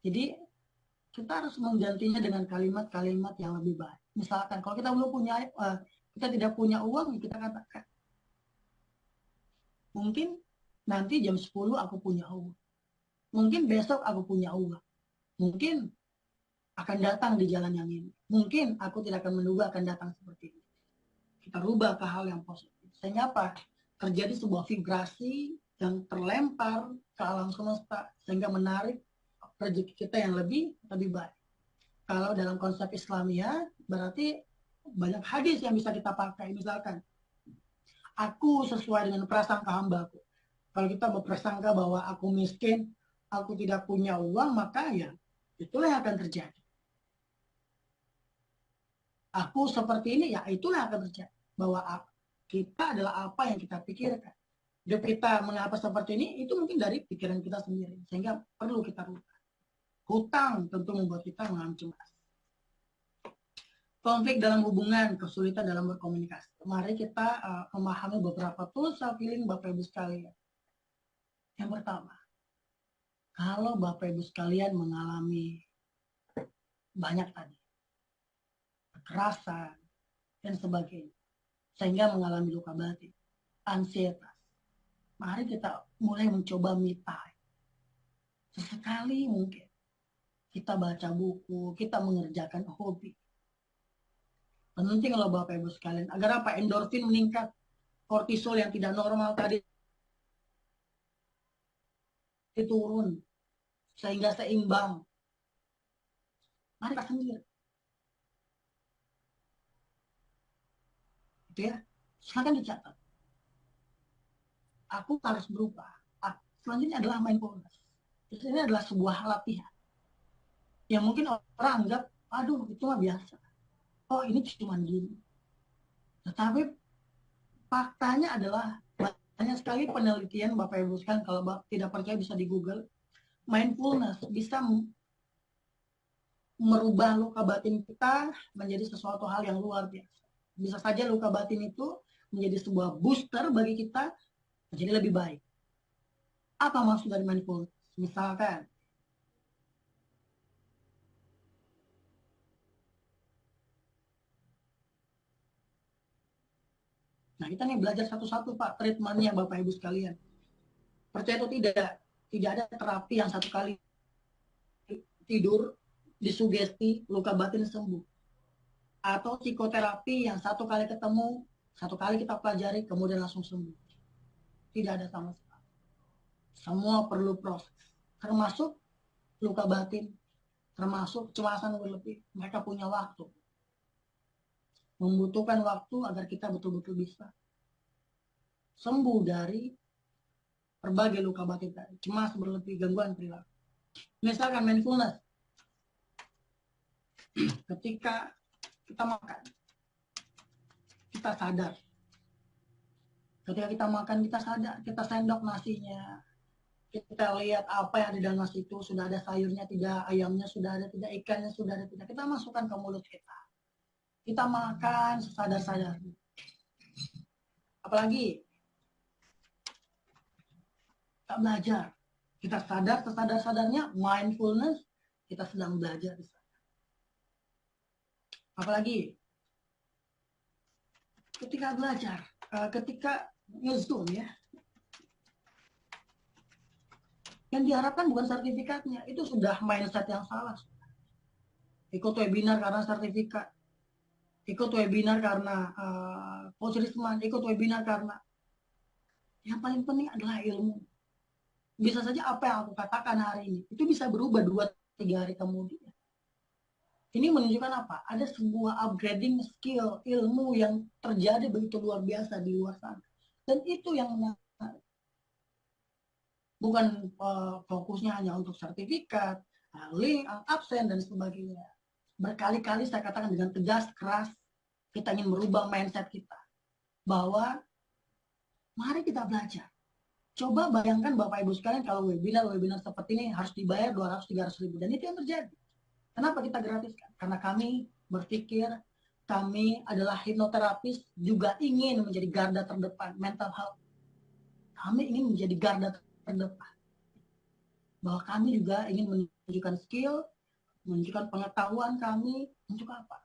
Jadi, kita harus menggantinya dengan kalimat-kalimat yang lebih baik. Misalkan, kalau kita belum punya, kita tidak punya uang, kita katakan, mungkin nanti jam 10 aku punya uang. Mungkin besok aku punya uang. Mungkin akan datang di jalan yang ini. Mungkin aku tidak akan menduga akan datang seperti ini. Kita rubah ke hal yang positif. Sehingga apa? Terjadi sebuah vibrasi yang terlempar ke alam semesta sehingga menarik rezeki kita yang lebih baik. Kalau dalam konsep Islamia berarti banyak hadis yang bisa kita pakai. Misalkan, aku sesuai dengan prasangka hambaku. Kalau kita berprasangka bahwa aku miskin, aku tidak punya uang, maka ya itulah yang akan terjadi. Aku seperti ini, ya itulah yang akan terjadi. Bahwa kita adalah apa yang kita pikirkan. Hidup kita mengapa seperti ini, itu mungkin dari pikiran kita sendiri. Sehingga perlu kita rubah. Hutang tentu membuat kita mengalami cemas. Konflik dalam hubungan, kesulitan dalam berkomunikasi. Mari kita memahami beberapa tools self-healing Bapak Ibu sekalian. Yang pertama, kalau Bapak Ibu sekalian mengalami banyak tadi, kekerasan, dan sebagainya, sehingga mengalami luka batin, ansietas, mari kita mulai mencoba me time. Sesekali mungkin kita baca buku, kita mengerjakan hobi. Penting kalau Bapak Ibu sekalian, agar apa? Endorfin meningkat, kortisol yang tidak normal tadi turun, sehingga seimbang. Mari kita sendiri. Gitu ya. Silahkan dicatat. Aku harus berubah. Selanjutnya adalah mindfulness. Ini adalah sebuah latihan. Yang mungkin orang anggap, aduh itu mah biasa. Oh ini cuma gini. Tetapi faktanya adalah banyak sekali penelitian Bapak Ibu sekalian, kalau tidak percaya bisa di Google. Mindfulness bisa merubah luka batin kita menjadi sesuatu hal yang luar biasa. Bisa saja luka batin itu menjadi sebuah booster bagi kita menjadi lebih baik. Apa maksud dari mindfulness? Misalkan, nah kita nih belajar satu-satu Pak, treatmentnya Bapak Ibu sekalian. Percaya atau tidak ada terapi yang satu kali tidur, disugesti, luka batin sembuh. Atau psikoterapi yang satu kali ketemu, satu kali kita pelajari, kemudian langsung sembuh. Tidak ada sama sekali. Semua perlu proses. Termasuk luka batin, termasuk kecemasan berlebih. Mereka punya waktu. Membutuhkan waktu agar kita betul-betul bisa sembuh dari berbagai luka batin tadi. Cemas berlebih, gangguan perilaku. Misalkan mindfulness. Ketika kita makan, kita sadar. Ketika kita makan, kita sadar. Kita sendok nasinya. Kita lihat apa yang ada di dalam nasi itu. Sudah ada sayurnya, tidak. Ayamnya sudah ada, tidak. Ikannya sudah ada, tidak. Kita masukkan ke mulut kita. Kita makan sesadar-sadarnya. Apalagi kita belajar. Kita sadar sesadar-sadarnya, mindfulness, kita sedang belajar di sana. Apalagi ketika belajar, ketika nge-zoom ya, yang diharapkan bukan sertifikatnya, itu sudah mindset yang salah. Ikut webinar karena sertifikat, ikut webinar karena coach-risman, ikut webinar karena yang paling penting adalah ilmu. Bisa saja apa yang aku katakan hari ini, itu bisa berubah 2-3 hari kemudian. Ini menunjukkan apa? Ada sebuah upgrading skill, ilmu yang terjadi begitu luar biasa di luar sana. Dan itu yang bukan fokusnya hanya untuk sertifikat, link, absen, dan sebagainya. Berkali-kali saya katakan dengan tegas, keras, kita ingin merubah mindset kita. Bahwa mari kita belajar. Coba bayangkan Bapak Ibu sekalian kalau webinar seperti ini harus dibayar 200-300 ribu. Dan itu yang terjadi. Kenapa kita gratiskan? Karena kami berpikir kami adalah hipnoterapis juga ingin menjadi garda terdepan mental health. Kami ingin menjadi garda terdepan. Bahwa kami juga ingin menunjukkan skill, menunjukkan pengetahuan kami untuk apa?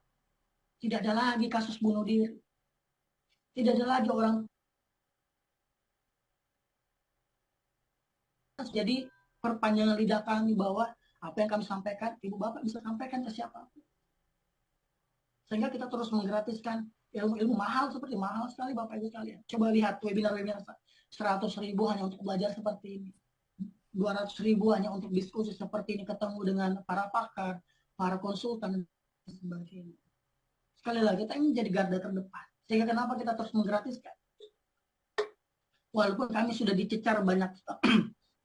Tidak ada lagi kasus bunuh diri. Tidak ada lagi orang. Jadi perpanjangan lidah kami bahwa apa yang kami sampaikan, Ibu Bapak bisa sampaikan ke siapapun. Sehingga kita terus menggratiskan ilmu-ilmu mahal seperti mahal sekali Bapak Ibu sekalian. Coba lihat webinar-webinar 100 ribu hanya untuk belajar seperti ini. 200 ribu hanya untuk diskusi seperti ini, ketemu dengan para pakar, para konsultan, dan sebagainya. Sekali lagi, kita ingin jadi garda terdepan. Sehingga kenapa kita terus menggratiskan? Walaupun kami sudah dicecar banyak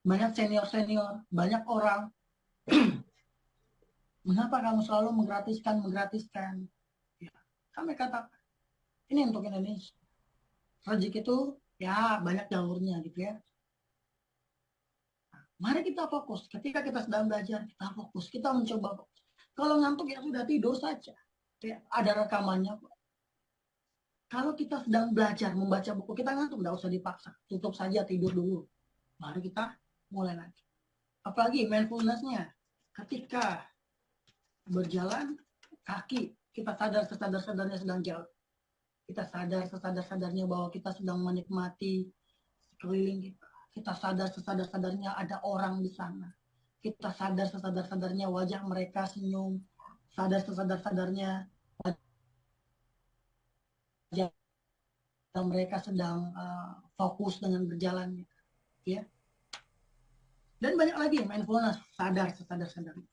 banyak senior-senior, banyak orang. Mengapa kamu selalu menggratiskan? Ya, kami katakan, ini untuk Indonesia. Rezeki itu ya banyak jalurnya gitu ya. Nah, mari kita fokus. Ketika kita sedang belajar, kita fokus. Kita mencoba fokus. Kalau ngantuk ya sudah tidur saja. Ya, ada rekamannya. Kalau kita sedang belajar, membaca buku, kita ngantuk, nggak usah dipaksa. Tutup saja, tidur dulu. Baru kita mulai lagi. Apalagi mindfulness-nya. Ketika berjalan, kaki, kita sadar sesadar-sadarnya sedang jalan. Kita sadar sesadar-sadarnya bahwa kita sedang menikmati sekeliling kita. Kita sadar sesadar-sadarnya ada orang di sana. Kita sadar sesadar-sadarnya wajah mereka senyum. Sadar sesadar-sadarnya wajah mereka sedang fokus dengan berjalannya. Ya. Dan banyak lagi mindfulness, sadar sesadar-sadarnya.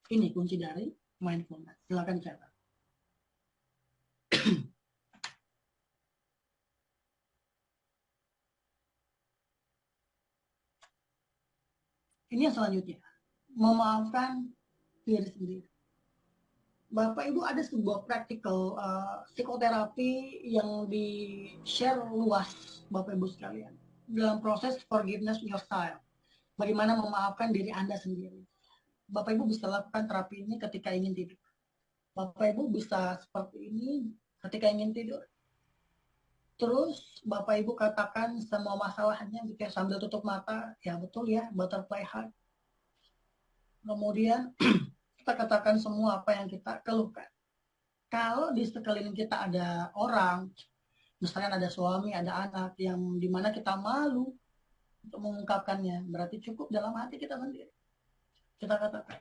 Ini kunci dari mindfulness. Silakan catat. Ini yang selanjutnya. Memaafkan diri sendiri. Bapak Ibu, ada sebuah praktikal psikoterapi yang di-share luas Bapak Ibu sekalian. Dalam proses forgiveness yourself. Bagaimana memaafkan diri Anda sendiri. Bapak Ibu bisa lakukan terapi ini ketika ingin tidur. Bapak Ibu bisa seperti ini ketika ingin tidur. Terus Bapak Ibu katakan semua masalahnya gitu ya, sambil tutup mata. Ya betul ya, butterfly heart. Kemudian kita katakan semua apa yang kita keluhkan. Kalau di sekeliling kita ada orang, misalnya ada suami, ada anak, yang dimana kita malu untuk mengungkapkannya, berarti cukup dalam hati kita sendiri. Kita katakan,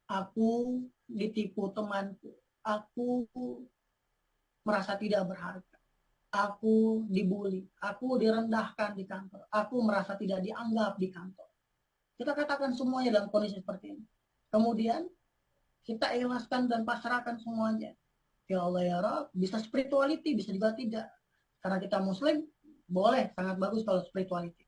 aku ditipu temanku, aku merasa tidak berharga, aku dibully, aku direndahkan di kantor, aku merasa tidak dianggap di kantor. Kita katakan semuanya dalam kondisi seperti ini. Kemudian kita ikhlaskan dan pasrahkan semuanya. Ya Allah ya Rabb, bisa spirituality, bisa juga tidak. Karena kita Muslim, boleh, sangat bagus kalau spirituality.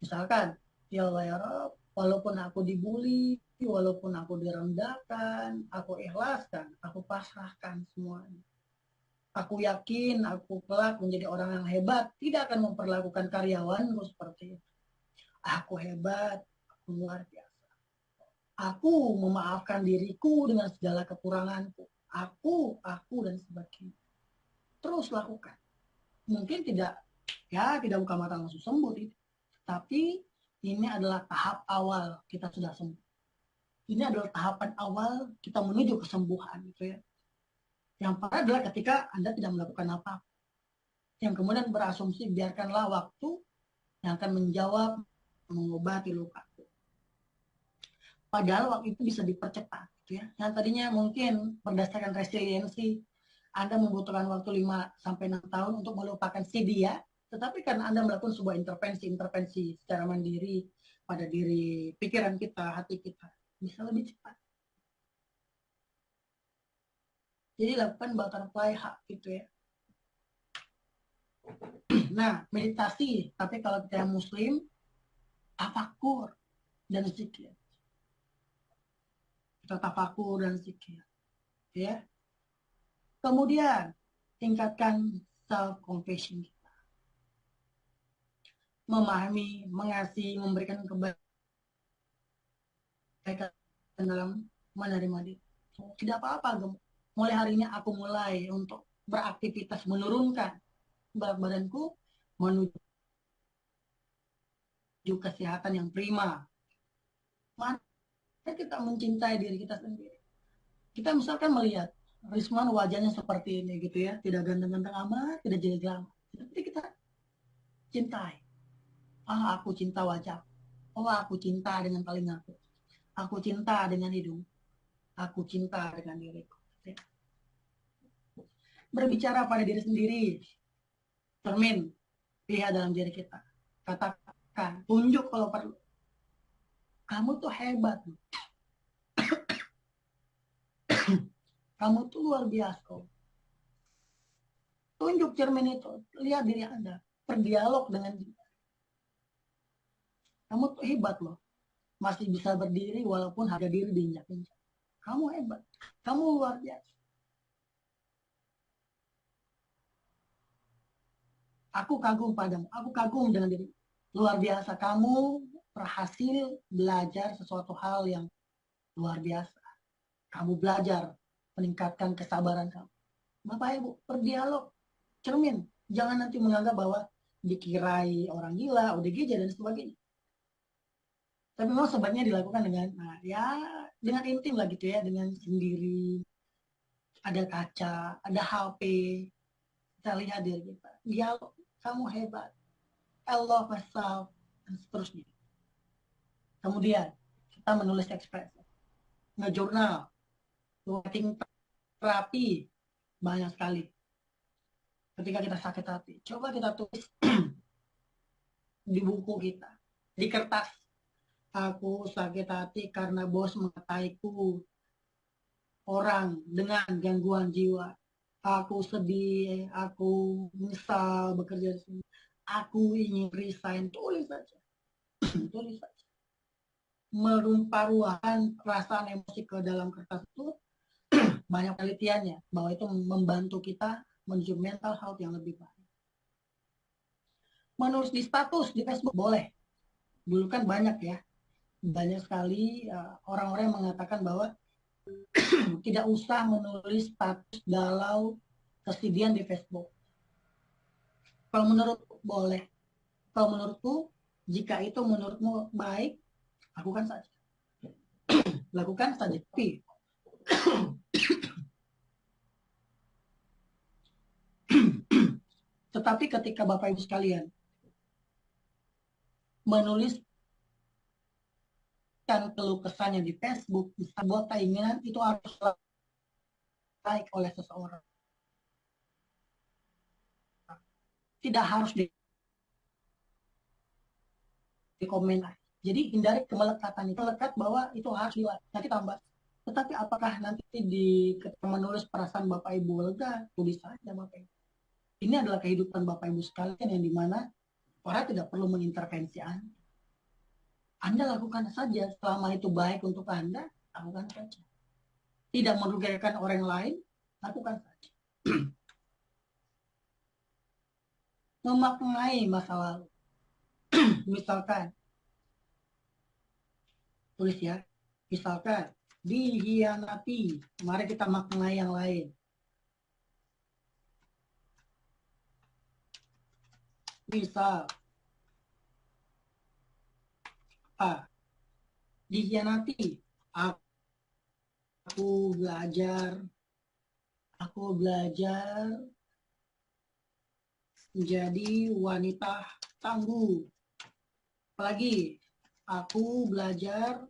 Misalkan, ya Allah ya Rabb, walaupun aku dibully, walaupun aku direndahkan, aku ikhlaskan, aku pasrahkan semuanya. Aku yakin aku kelak menjadi orang yang hebat, tidak akan memperlakukan karyawanku seperti itu. Aku hebat, aku luar biasa. Aku memaafkan diriku dengan segala kekuranganku. Aku, dan sebagainya. Terus lakukan. Mungkin tidak buka mata langsung sembuh. Tapi ini adalah tahap awal kita sudah sembuh. Ini adalah tahapan awal kita menuju kesembuhan. Gitu ya. Yang parah adalah ketika Anda tidak melakukan apa-apa. Yang kemudian berasumsi biarkanlah waktu yang akan menjawab, mengobati luka. Padahal waktu itu bisa dipercepat. Gitu ya. Yang tadinya mungkin berdasarkan resiliensi, Anda membutuhkan waktu 5-6 tahun untuk melupakan si dia, tetapi karena Anda melakukan sebuah intervensi secara mandiri pada diri pikiran kita, hati kita, bisa lebih cepat. Jadi lakukan butterfly hug gitu ya. Nah, meditasi, tapi kalau kita yang muslim, tafakur dan zikir. Kita tafakur dan zikir. Ya. Kemudian, tingkatkan self compassion kita. Memahami, mengasihi, memberikan kebaikan dalam menerima diri. Tidak apa-apa, mulai hari ini aku mulai untuk beraktivitas menurunkan berat badanku menuju kesehatan yang prima. Mari kita mencintai diri kita sendiri. Kita misalkan melihat Risman wajahnya seperti ini gitu ya, tidak ganteng-ganteng amat, tidak jelek amat. Tapi kita cintai. Aku cinta wajah. Aku cinta dengan telingaku. Aku cinta dengan hidung. Aku cinta dengan diriku. Berbicara pada diri sendiri. Cermin. Lihat dalam diri kita. Katakan. Tunjuk kalau perlu. Kamu tuh hebat. Kamu tuh luar biasa. Tunjuk cermin itu. Lihat diri Anda. Berdialog dengan diri. Kamu tuh hebat loh. Masih bisa berdiri walaupun harga diri diinjak-injak. Kamu hebat. Kamu luar biasa. Aku kagum padamu. Aku kagum dengan diri. Luar biasa. Kamu berhasil belajar sesuatu hal yang luar biasa. Kamu belajar meningkatkan kesabaran kamu. Bapak Ibu, berdialog. Cermin. Jangan nanti menganggap bahwa dikirai orang gila, ODGJ, dan sebagainya. Tapi memang sebaiknya dilakukan dengan dengan intim lah gitu ya, dengan sendiri. Ada kaca, ada HP, kita lihat diri kita. Dialog, kamu hebat. I love myself, dan seterusnya. Kemudian kita menulis ekspresi, ngejurnal, writing terapi, banyak sekali. Ketika kita sakit hati, coba kita tulis di buku kita, di kertas. Aku sakit hati karena bos mengataiku orang dengan gangguan jiwa. Aku sedih, aku menyesal bekerja di sini. Aku ingin resign, tulis saja. Tulis saja. Merumpah-ruahkan perasaan emosi ke dalam kertas itu banyak penelitiannya bahwa itu membantu kita menuju mental health yang lebih baik. Menulis di status di Facebook boleh. Dulu kan banyak ya, banyak sekali orang-orang yang mengatakan bahwa tidak usah menulis status galau kesedihan di Facebook. Kalau menurutku boleh. Kalau menurutku, jika itu menurutmu baik, lakukan saja. Lakukan saja. Tetapi ketika Bapak Ibu sekalian menulis keluh kesahnya di Facebook, bisa buat keinginan itu harus baik oleh seseorang. Tidak harus di komen. Jadi hindari kemelekatan itu. Melekat bahwa itu harus hilang. Nanti tambah. Tetapi apakah nanti ketika menulis perasaan Bapak Ibu lega, tulis saja Bapak Ibu. Ini adalah kehidupan Bapak Ibu sekalian yang dimana orang tidak perlu mengintervensi Anda. Anda lakukan saja selama itu baik untuk Anda, lakukan saja. Tidak merugikan orang lain, lakukan saja. Memaknai masa lalu. Misalkan, tulis ya, misalkan dihianati, mari kita maknai yang lain. Misal, dihianati, aku belajar menjadi wanita tangguh. Apalagi, aku belajar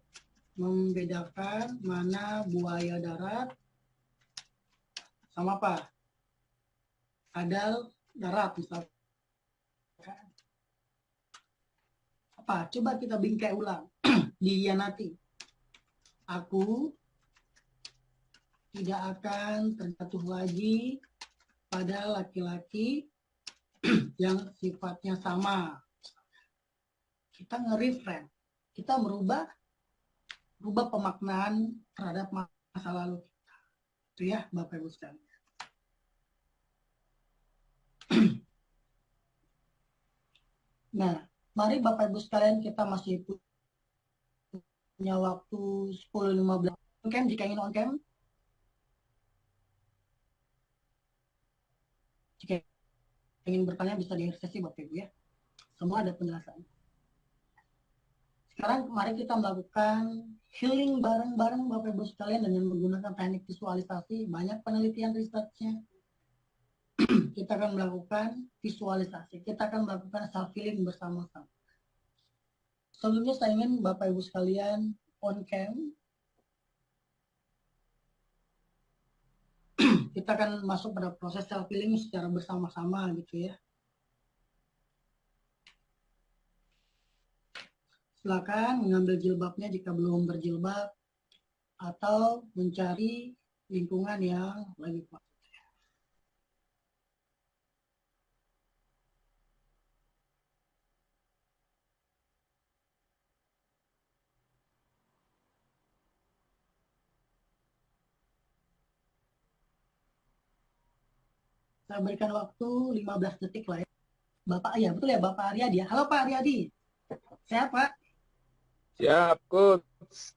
membedakan mana buaya darat sama apa? Kadal darat misalkan. Apa? Coba kita bingkai ulang. Dihianati. Aku tidak akan terjatuh lagi pada laki-laki yang sifatnya sama. Kita nge-reframe, kita merubah pemaknaan terhadap masa lalu kita. Itu ya, Bapak Ibu sekalian. Nah, mari Bapak Ibu sekalian, kita masih punya waktu 10-15 on-cam. Jika ingin on-cam, jika ingin bertanya bisa di sesi Bapak Ibu ya. Semua ada penjelasan. Sekarang mari kita melakukan healing bareng-bareng Bapak Ibu sekalian dengan menggunakan teknik visualisasi. Banyak penelitian risetnya. Kita akan melakukan visualisasi. Kita akan melakukan self healing bersama-sama. Sebelumnya saya ingin Bapak Ibu sekalian on cam. Kita akan masuk pada proses self healing secara bersama-sama gitu ya. Silakan mengambil jilbabnya jika belum berjilbab atau mencari lingkungan yang lagi pas. Saya berikan waktu 15 detik lah ya. Bapak, ya betul ya, Bapak Aryadi. Halo Pak Aryadi. Sehat Pak? Siap, Coach.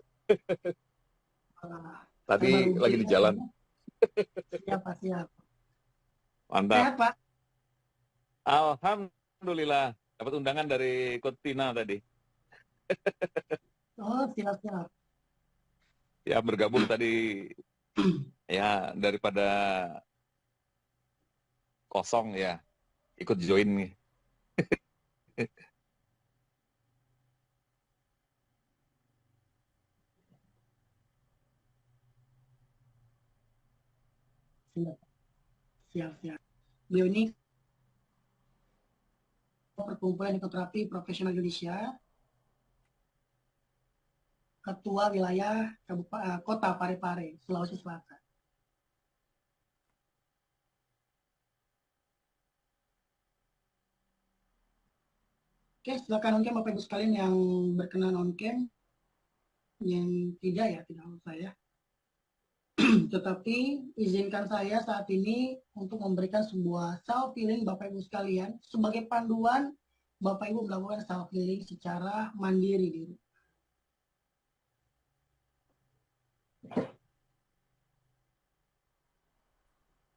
Tadi lagi di jalan. Siap Pak, siap. Mantap. Sehat Pak? Alhamdulillah. Dapat undangan dari Coach Tina tadi. Oh, siap-siap. Ya, bergabung tadi. Ya, daripada kosong ya, ikut join nih. Siap. Beliau ini Perkumpulan Hipnoterapi Profesional Indonesia, Ketua Wilayah Kota Parepare, Sulawesi Selatan. Oke, silakan on cam Bapak Ibu sekalian yang berkenan on cam, yang tidak ya tidak harus saya. Tetapi izinkan saya saat ini untuk memberikan sebuah self healing Bapak Ibu sekalian sebagai panduan Bapak Ibu melakukan self healing secara mandiri di rumah.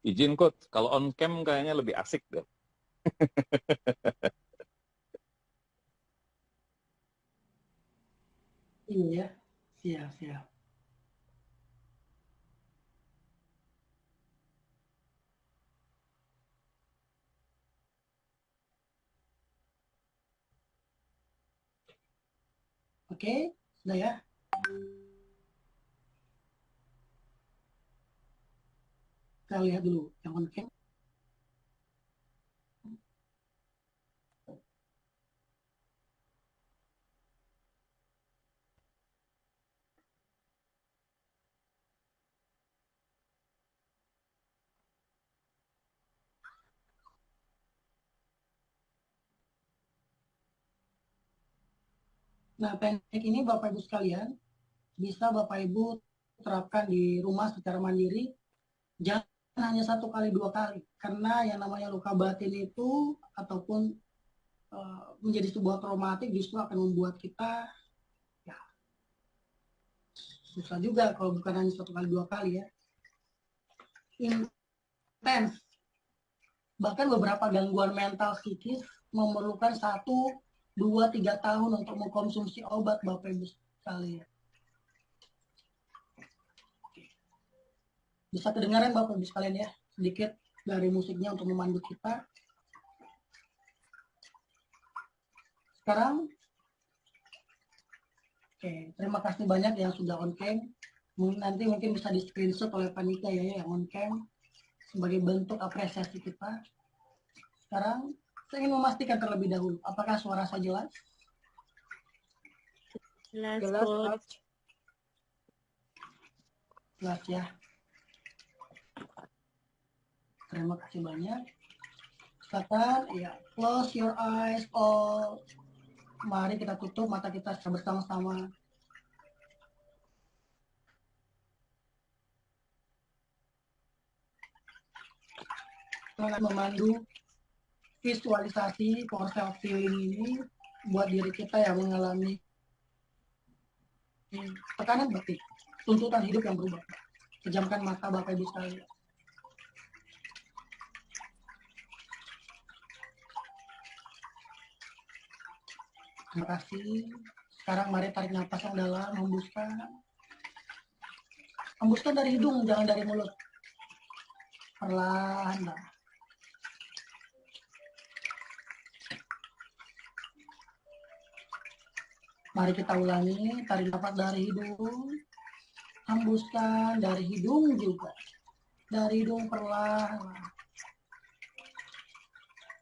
Izin, Coach. Kalau on cam kayaknya lebih asik deh. Iya ya, siap. Oke, sudah ya. Kita lihat dulu yang on cam. Nah, teknik ini Bapak Ibu sekalian bisa Bapak Ibu terapkan di rumah secara mandiri. Jangan hanya 1 kali 2 kali, karena yang namanya luka batin itu ataupun menjadi sebuah traumatik justru akan membuat kita ya susah juga kalau bukan hanya 1 kali 2 kali ya, intens. Bahkan beberapa gangguan mental psikis memerlukan 1, 2, 3 tahun untuk mengkonsumsi obat Bapak Ibu sekalian. Bisa kedengaran Bapak Ibu sekalian ya, sedikit dari musiknya untuk memandu kita. Sekarang, oke, terima kasih banyak yang sudah on cam. Nanti mungkin bisa di screenshot oleh panitia ya yang on cam sebagai bentuk apresiasi kita. Sekarang saya ingin memastikan terlebih dahulu, apakah suara saya jelas? Jelas, Coach. Jelas ya. Terima kasih banyak. Silakan, ya, close your eyes all. Mari kita tutup mata kita bersama-sama. Dengan memandu visualisasi for self healing ini buat diri kita yang mengalami tekanan batin, tuntutan hidup yang berubah. Pejamkan mata Bapak Ibu sekalian. Terima kasih. Sekarang mari tarik nafas yang dalam, hembuskan. Hembuskan dari hidung, jangan dari mulut. Perlahan. Mari kita ulangi, tarik nafas dari hidung. Hembuskan dari hidung juga. Dari hidung perlahan.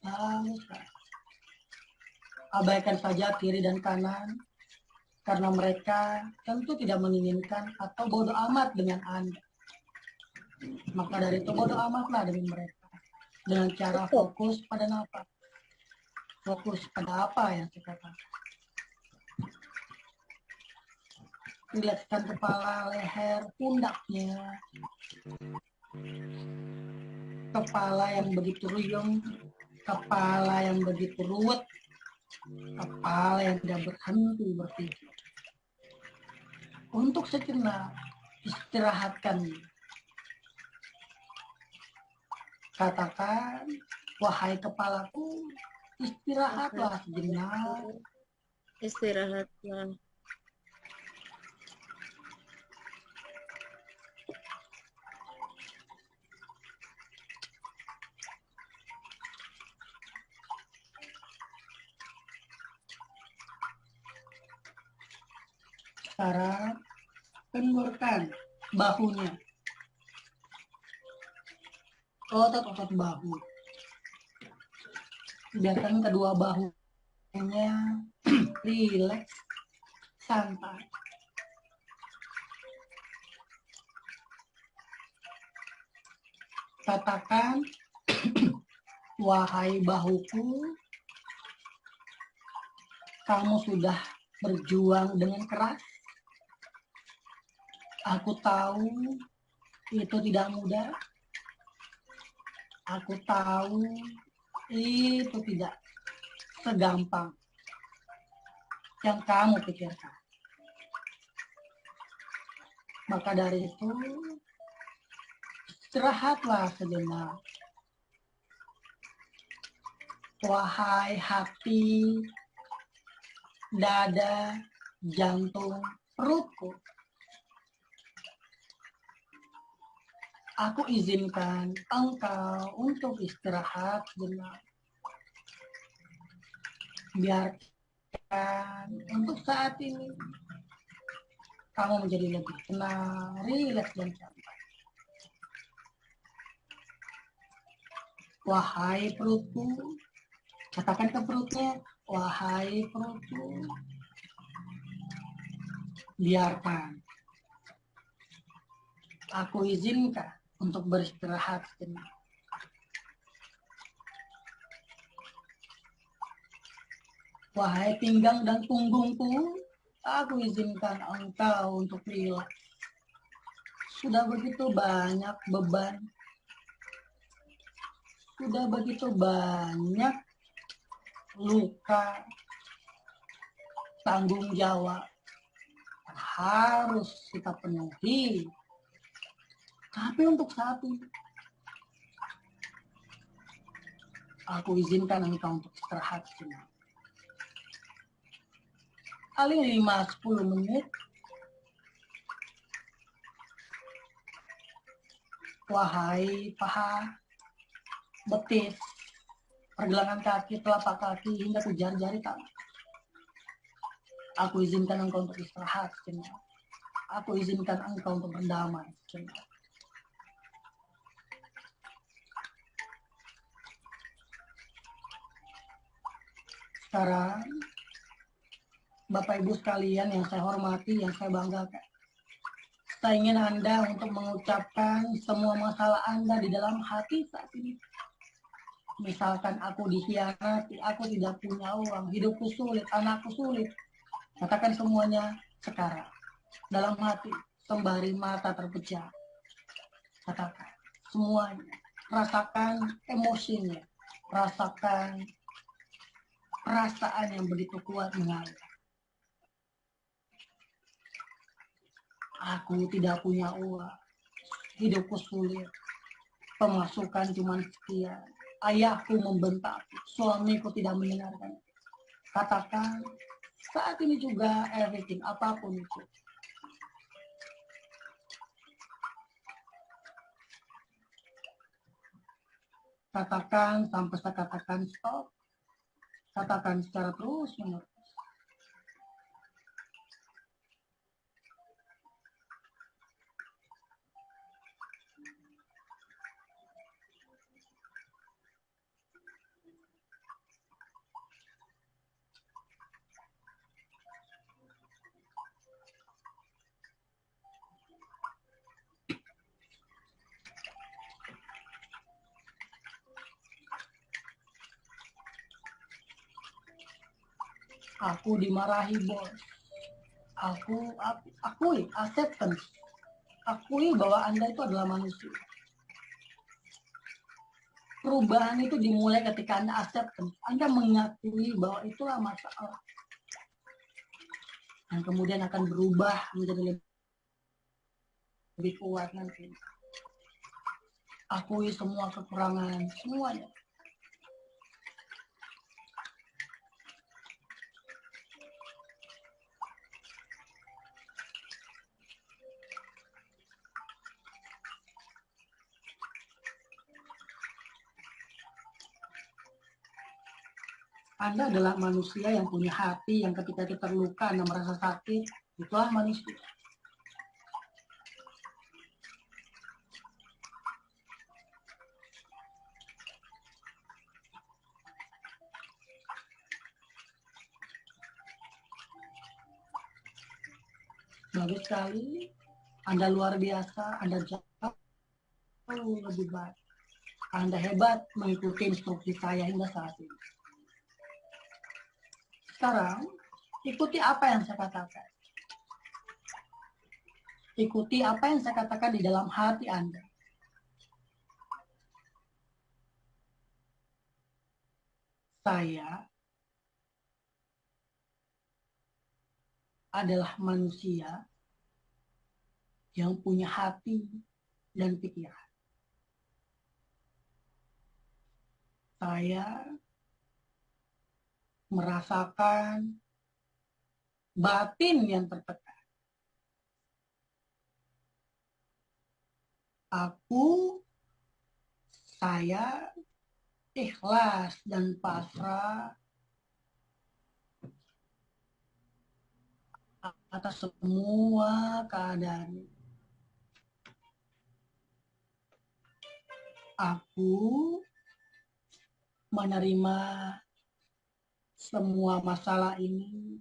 Hembuskan. Abaikan saja kiri dan kanan, karena mereka tentu tidak menginginkan atau bodoh amat dengan Anda. Maka dari itu bodoh amatlah dengan mereka. Dengan cara fokus pada nafas. Fokus pada apa yang saya katakan. Rilekskan kepala, leher, pundaknya. Kepala yang begitu ruyung, kepala yang begitu ruwet, kepala yang tidak berhenti berpikir. Untuk sejenak, istirahatkan. Katakan, wahai kepalaku, istirahatlah sejenak. Istirahatlah. Sekarang kendorkan bahunya, otot-otot bahu. Biarkan kedua bahunya rileks, santai. Katakan, wahai bahuku, kamu sudah berjuang dengan keras. Aku tahu itu tidak mudah. Aku tahu itu tidak segampang yang kamu pikirkan. Maka dari itu, istirahatlah sejenak. Wahai hati, dada, jantung, perutku. Aku izinkan engkau untuk istirahat sejenak. Biarkan untuk saat ini kamu menjadi lebih tenang, rileks dan santai. Wahai perutku, katakan ke perutnya, wahai perutku, biarkan aku izinkan untuk beristirahat sejenak. Wahai pinggang dan punggungku, aku izinkan engkau untuk rileks. Sudah begitu banyak beban, sudah begitu banyak luka, tanggung jawab yang harus kita penuhi. Tapi untuk saat ini, aku izinkan engkau untuk istirahat sejenak. Paling 5-10 menit. Wahai paha, betis, pergelangan kaki, telapak kaki, hingga ke jari-jari tangan. Aku izinkan engkau untuk istirahat sejenak. Aku izinkan engkau untuk berdamai sejenak. Sekarang, Bapak Ibu sekalian yang saya hormati, yang saya banggakan. Saya ingin Anda untuk mengucapkan semua masalah Anda di dalam hati saat ini. Misalkan aku dikhianati, aku tidak punya uang, hidupku sulit, anakku sulit. Katakan semuanya sekarang. Dalam hati, sembari mata terpejam. Katakan semuanya. Rasakan emosinya. Rasakan perasaan yang begitu kuat mengalir. Aku tidak punya uang, hidupku sulit, pemasukan cuma sekian, ayahku membentak, suamiku tidak mendengarkan. Katakan saat ini juga everything, apapun itu. Katakan sampai saya katakan stop, katakan secara terus menerus. Aku dimarahi bos. Akui, acceptance. Akui bahwa Anda itu adalah manusia. Perubahan itu dimulai ketika Anda acceptance. Anda mengakui bahwa itulah masalah. Dan kemudian akan berubah menjadi lebih kuat nanti. Akui semua kekurangan, semuanya. Anda adalah manusia yang punya hati, yang ketika kita terluka, Anda merasa sakit, itulah manusia. Bagus sekali, Anda luar biasa, Anda jauh lebih baik. Anda hebat mengikuti instruksi saya hingga saat ini. Sekarang, ikuti apa yang saya katakan. Ikuti apa yang saya katakan di dalam hati Anda. Saya adalah manusia yang punya hati dan pikiran. Saya merasakan batin yang tertekan. Saya ikhlas dan pasrah atas semua keadaan. Aku menerima semua masalah ini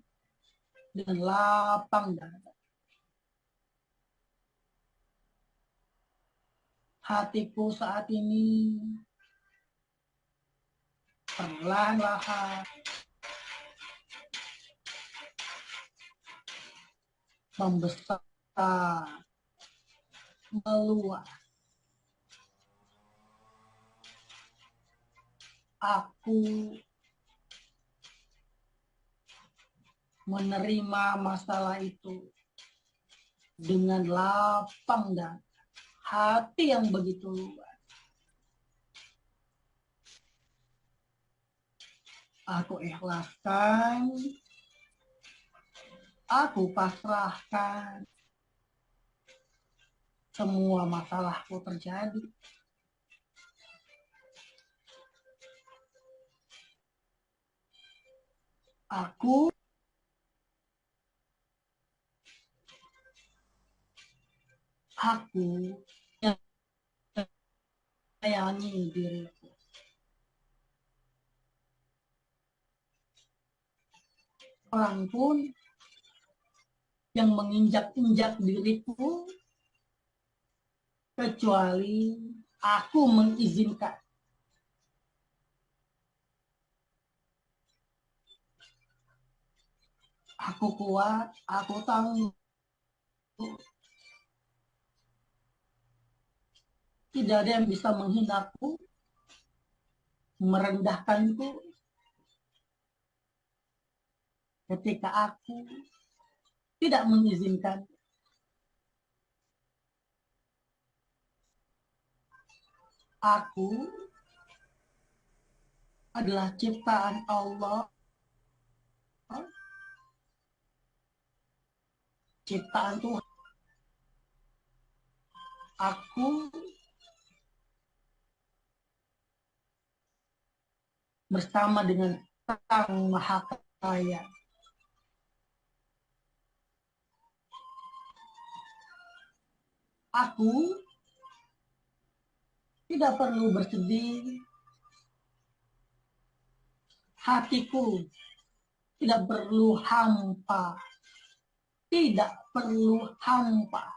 dengan lapang dada. Hatiku saat ini perlahan-lahan membesar, meluas. Aku menerima masalah itu dengan lapang dan hati yang begitu luas. Aku ikhlaskan, aku pasrahkan semua masalahku terjadi. Aku yang sayangi diriku. Orang pun yang menginjak-injak diriku kecuali aku mengizinkan. Aku kuat, aku tangguh. Tidak ada yang bisa menghinaku, merendahkanku ketika aku tidak mengizinkan. Aku adalah ciptaan Allah, ciptaan Tuhan. Aku bersama dengan Sang Maha Kaya. Aku tidak perlu bersedih. Hatiku tidak perlu hampa. Tidak perlu hampa.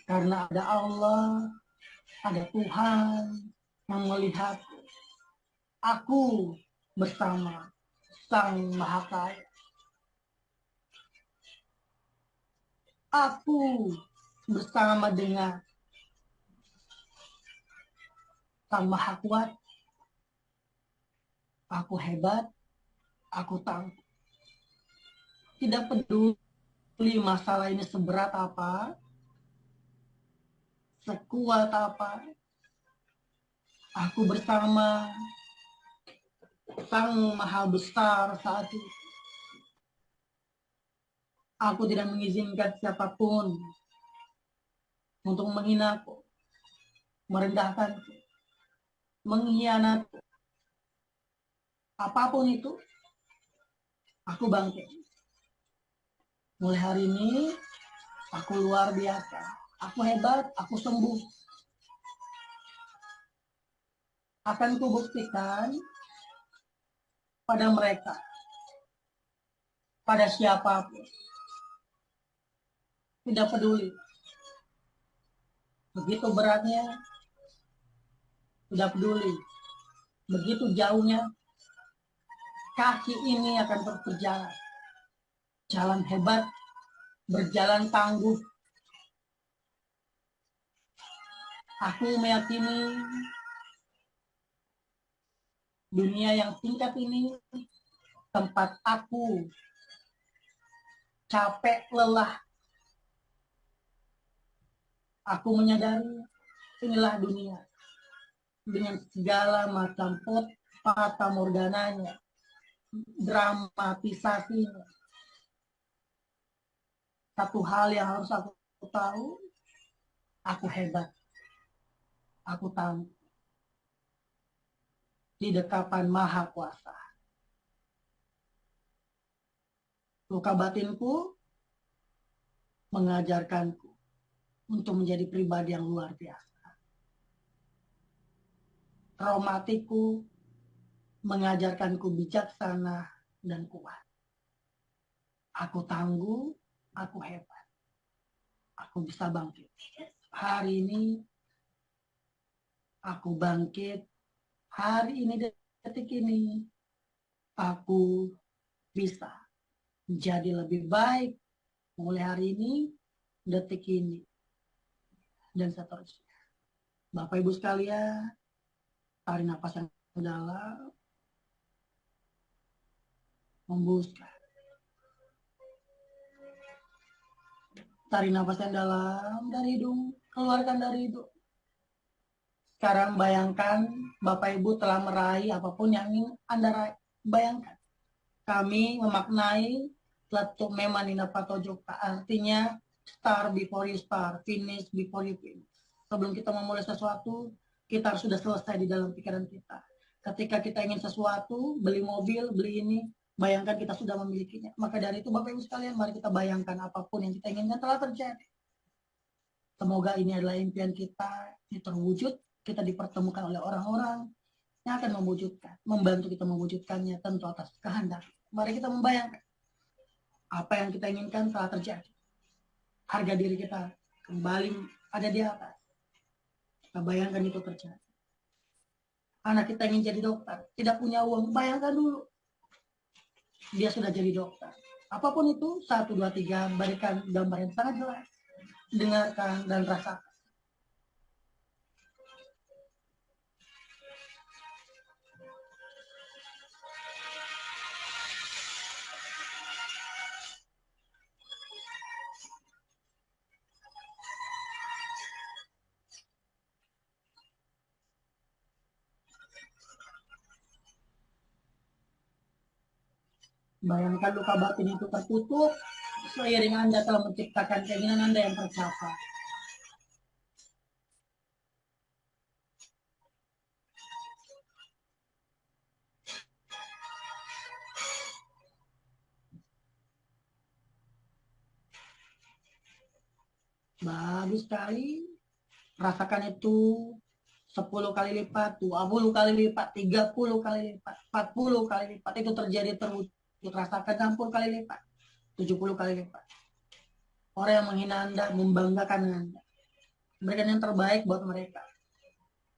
Karena ada Allah, ada Tuhan yang melihat aku bersama Sang Maha Kaya. Aku bersama dengan Sang Maha Kuat. Aku hebat, aku tangguh. Tidak peduli masalah ini seberat apa, sekuat apa, aku bersama Sang Maha Besar saat itu. Aku tidak mengizinkan siapapun untuk menghinaku, merendahkanku, mengkhianati. Apapun itu, aku bangkit. Mulai hari ini, aku luar biasa. Aku hebat, aku sembuh. Akan kubuktikan pada mereka, pada siapapun. Tidak peduli. Begitu beratnya, tidak peduli. Begitu jauhnya, kaki ini akan terus berjalan. Jalan hebat, berjalan tangguh. Aku meyakini dunia yang singkat ini tempat aku capek, lelah. Aku menyadari inilah dunia dengan segala macam fata morgananya, dramatisasinya. Satu hal yang harus aku tahu, aku hebat, aku tahu di dekapan Maha Kuasa. Luka batinku mengajarkanku untuk menjadi pribadi yang luar biasa. Traumatiku mengajarkanku bijaksana dan kuat. Aku tangguh, aku hebat. Aku bisa bangkit. Hari ini aku bangkit. Hari ini, detik ini, aku bisa menjadi lebih baik mulai hari ini, detik ini, dan seterusnya. Bapak Ibu sekalian, tarik nafas yang dalam, membuskan. Tarik nafas yang dalam dari hidung, keluarkan dari hidung. Sekarang bayangkan Bapak Ibu telah meraih apapun yang ingin Anda raih. Bayangkan. Kami memaknai letuk memanina patojokta, artinya start before you start, finish before you finish. Sebelum kita memulai sesuatu, kita harus sudah selesai di dalam pikiran kita. Ketika kita ingin sesuatu, beli mobil, beli ini, bayangkan kita sudah memilikinya. Maka dari itu Bapak Ibu sekalian, mari kita bayangkan apapun yang kita inginkan telah terjadi. Semoga ini adalah impian kita, ini terwujud, kita dipertemukan oleh orang-orang yang akan mewujudkan, membantu kita mewujudkannya tentu atas kehendak. Mari kita membayangkan apa yang kita inginkan telah terjadi. Harga diri kita kembali ada di atas. Nah, bayangkan itu terjadi. Anak kita ingin jadi dokter, tidak punya uang, bayangkan dulu. Dia sudah jadi dokter. Apapun itu, 1, 2, 3, berikan gambar yang sangat jelas. Dengarkan dan rasakan. Bayangkan luka batin itu tertutup, seiring Anda telah menciptakan keinginan Anda yang tercapai. Bagus sekali. Rasakan itu 10 kali lipat, 20 kali lipat, 30 kali lipat, 40 kali lipat. Itu terjadi terwujud. Rasakan 60 kali lipat, 70 kali lipat. Orang yang menghina Anda, membanggakan Anda. Berikan yang terbaik buat mereka.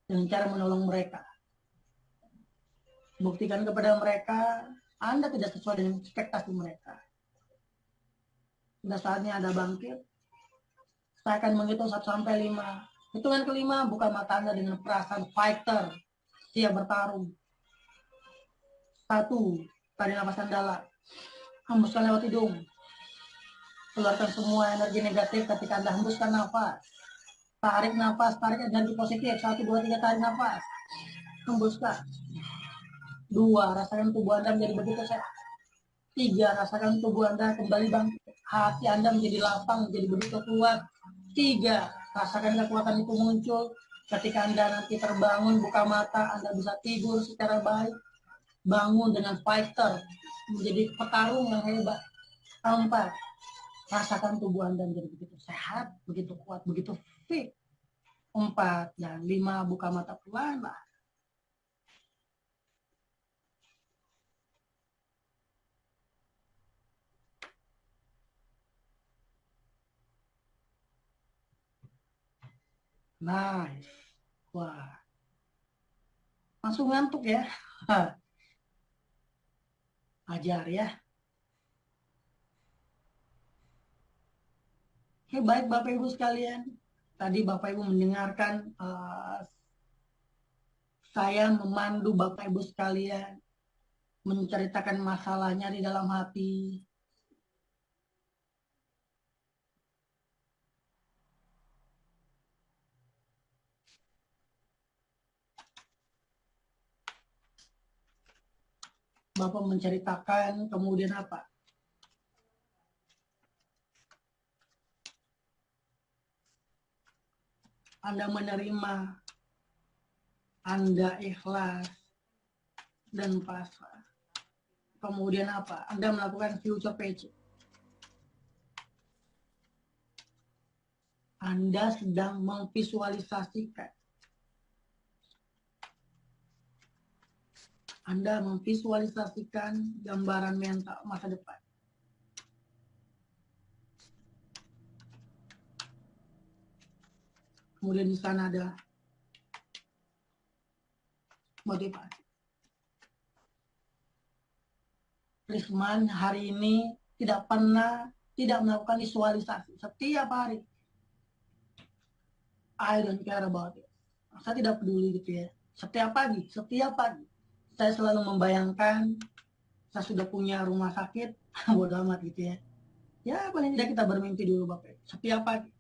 Dengan cara menolong mereka. Buktikan kepada mereka, Anda tidak sesuai dengan ekspektasi mereka. Sudah saatnya Anda bangkit. Saya akan menghitung 1 sampai 5. Hitungan kelima, buka mata Anda dengan perasaan fighter. Siap bertarung. 1, tarik nafas yang dalam. Hembuskan lewat hidung. Keluarkan semua energi negatif ketika Anda hembuskan nafas. Tarik nafas, tarik energi positif. 1, 2, 3, tarik nafas. Hembuskan. 2, rasakan tubuh Anda menjadi begitu sehat. 3, rasakan tubuh Anda kembali bangkit. Hati Anda menjadi lapang, menjadi begitu kuat. 3, rasakan kekuatan itu muncul. Ketika Anda nanti terbangun, buka mata, Anda bisa tidur secara baik. Bangun dengan fighter, menjadi petarung yang hebat. 4, rasakan tubuh Anda menjadi begitu sehat, begitu kuat, begitu fit. 4 dan 5, buka mata pelan. Nice. Wah. Langsung ngantuk ya. Ajar ya. Oke, baik Bapak Ibu sekalian. Tadi Bapak Ibu mendengarkan saya memandu Bapak Ibu sekalian menceritakan masalahnya di dalam hati. Bapak menceritakan kemudian apa? Anda menerima, Anda ikhlas dan pasrah. Kemudian apa? Anda melakukan future page. Anda sedang memvisualisasikan. Anda memvisualisasikan gambaran mental masa depan. Kemudian di sana ada motivasi. Risman hari ini tidak melakukan visualisasi setiap hari. I don't care about it. Saya tidak peduli gitu ya. Setiap pagi, saya selalu membayangkan saya sudah punya rumah sakit, bodo amat gitu ya. Ya paling tidak kita bermimpi dulu Bapak. Setiap pagi.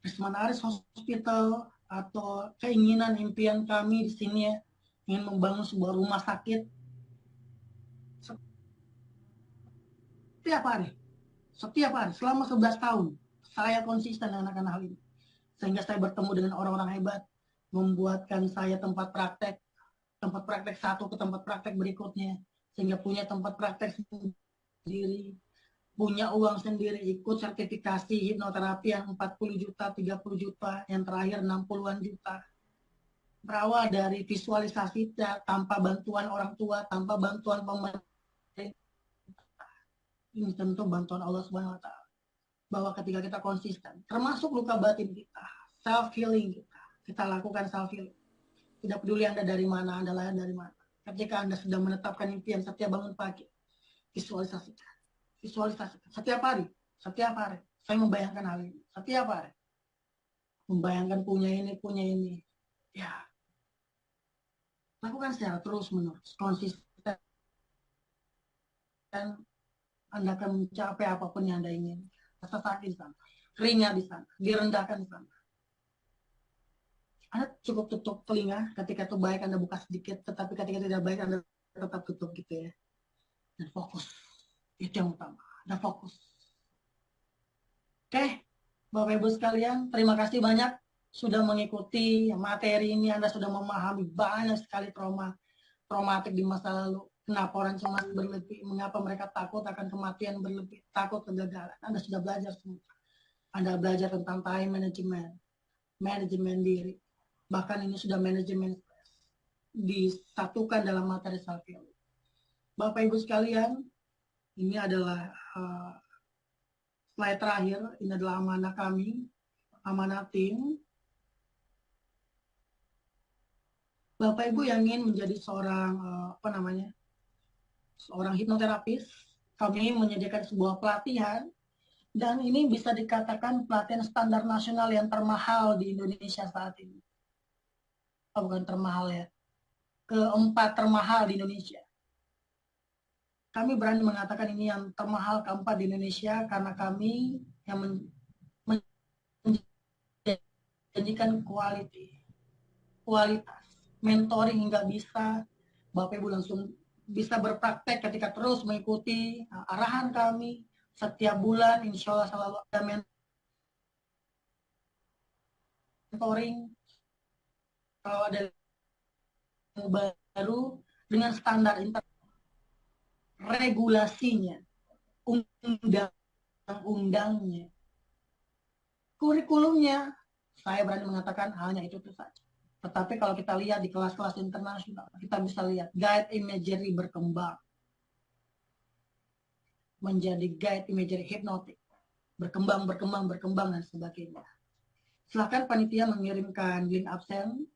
Risman Aris Hospital atau keinginan impian kami di sini ya, ingin membangun sebuah rumah sakit setiap hari selama 11 tahun saya konsisten dengan hal ini, sehingga saya bertemu dengan orang-orang hebat, membuatkan saya tempat praktek satu ke tempat praktek berikutnya, sehingga punya tempat praktek sendiri, punya uang sendiri, ikut sertifikasi hipnoterapi yang 40 juta, 30 juta, yang terakhir 60-an juta. Berawal dari visualisasi tanpa bantuan orang tua, tanpa bantuan pemerintah. Ini tentu bantuan Allah Subhanahu wa taala. Bahwa ketika kita konsisten, termasuk luka batin kita, self healing kita lakukan self healing. Tidak peduli Anda dari mana, Anda lahir dari mana. Ketika Anda sudah menetapkan impian setiap bangun pagi, visualisasikan. Visualisasikan setiap hari. Saya membayangkan hal ini. Setiap hari. Membayangkan punya ini. Ya. Lakukan secara terus-menerus, konsisten. Anda akan mencapai apapun yang Anda ingin. Rasa sakit di sana, keringnya di sana, direndahkan di sana. Anda cukup tutup telinga, ketika itu baik Anda buka sedikit, tetapi ketika tidak baik Anda tetap tutup gitu ya. Dan fokus, itu yang utama. Anda fokus. Oke, Bapak Ibu sekalian, terima kasih banyak sudah mengikuti materi ini. Anda sudah memahami banyak sekali traumatik di masa lalu. Kenapa orang cemas berlebih, mengapa mereka takut akan kematian berlebih, takut kegagalan. Anda sudah belajar semua. Anda belajar tentang time management, manajemen diri. Bahkan ini sudah manajemen stres. Disatukan dalam materi self healing. Bapak Ibu sekalian, ini adalah slide terakhir. Ini adalah amanah kami, amanah tim. Bapak Ibu yang ingin menjadi seorang seorang hipnoterapis, kami menyediakan sebuah pelatihan, dan ini bisa dikatakan pelatihan standar nasional yang termahal di Indonesia saat ini. Oh, bukan termahal ya, keempat termahal di Indonesia. Kami berani mengatakan ini yang termahal keempat di Indonesia karena kami yang menjanjikan kualitas, mentoring hingga bisa Bapak Ibu langsung bisa berpraktek ketika terus mengikuti arahan kami setiap bulan. Insya Allah selalu ada mentoring. Kalau ada yang baru dengan standar regulasinya, undang-undangnya, kurikulumnya, saya berani mengatakan hanya itu saja. Tetapi kalau kita lihat di kelas-kelas internasional, kita bisa lihat guide imagery berkembang menjadi guide imagery hipnotik, berkembang dan sebagainya. Silakan panitia mengirimkan link absen.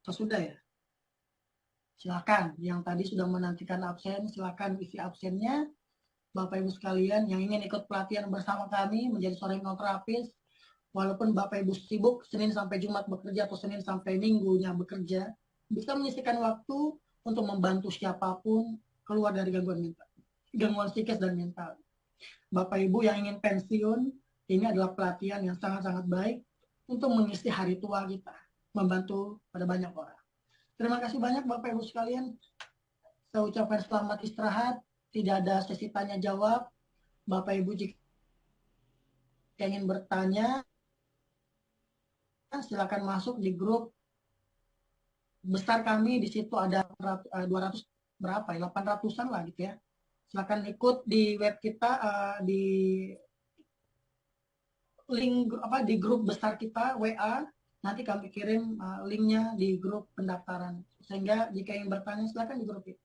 Sudah ya? Silakan yang tadi sudah menantikan absen, silakan isi absennya. Bapak Ibu sekalian yang ingin ikut pelatihan bersama kami menjadi seorang hipnoterapis, walaupun Bapak Ibu sibuk Senin sampai Jumat bekerja atau Senin sampai Minggunya bekerja, bisa menyisihkan waktu untuk membantu siapapun keluar dari gangguan psikis dan mental. Bapak Ibu yang ingin pensiun, ini adalah pelatihan yang sangat-sangat baik untuk mengisi hari tua kita, membantu pada banyak orang. Terima kasih banyak Bapak Ibu sekalian. Saya ucapkan selamat istirahat, tidak ada sesi tanya jawab. Bapak Ibu jika ingin bertanya, silakan masuk di grup besar kami. Di situ ada 200 berapa ya, 800-an lah gitu ya. Silakan ikut di web kita, di link di grup besar kita WA. Nanti kami kirim linknya di grup pendaftaran. Sehingga jika ingin bertanya silakan di grup itu.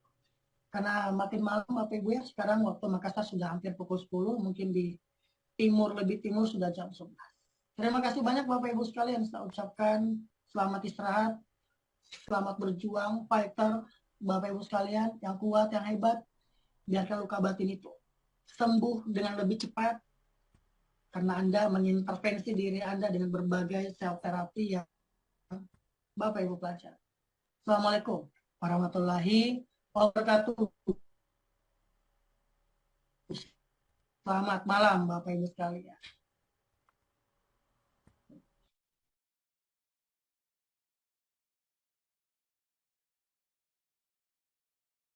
Karena makin malam Bapak Ibu ya, sekarang waktu Makassar sudah hampir pukul 10, mungkin di timur, lebih timur sudah jam 11. Terima kasih banyak Bapak Ibu sekalian. Saya ucapkan selamat istirahat, selamat berjuang, fighter Bapak Ibu sekalian, yang kuat, yang hebat. Biarkan luka batin itu sembuh dengan lebih cepat, karena Anda mengintervensi diri Anda dengan berbagai self-therapy yang Bapak Ibu pelajari. Assalamualaikum warahmatullahi wabarakatuh. Selamat malam Bapak Ibu sekalian.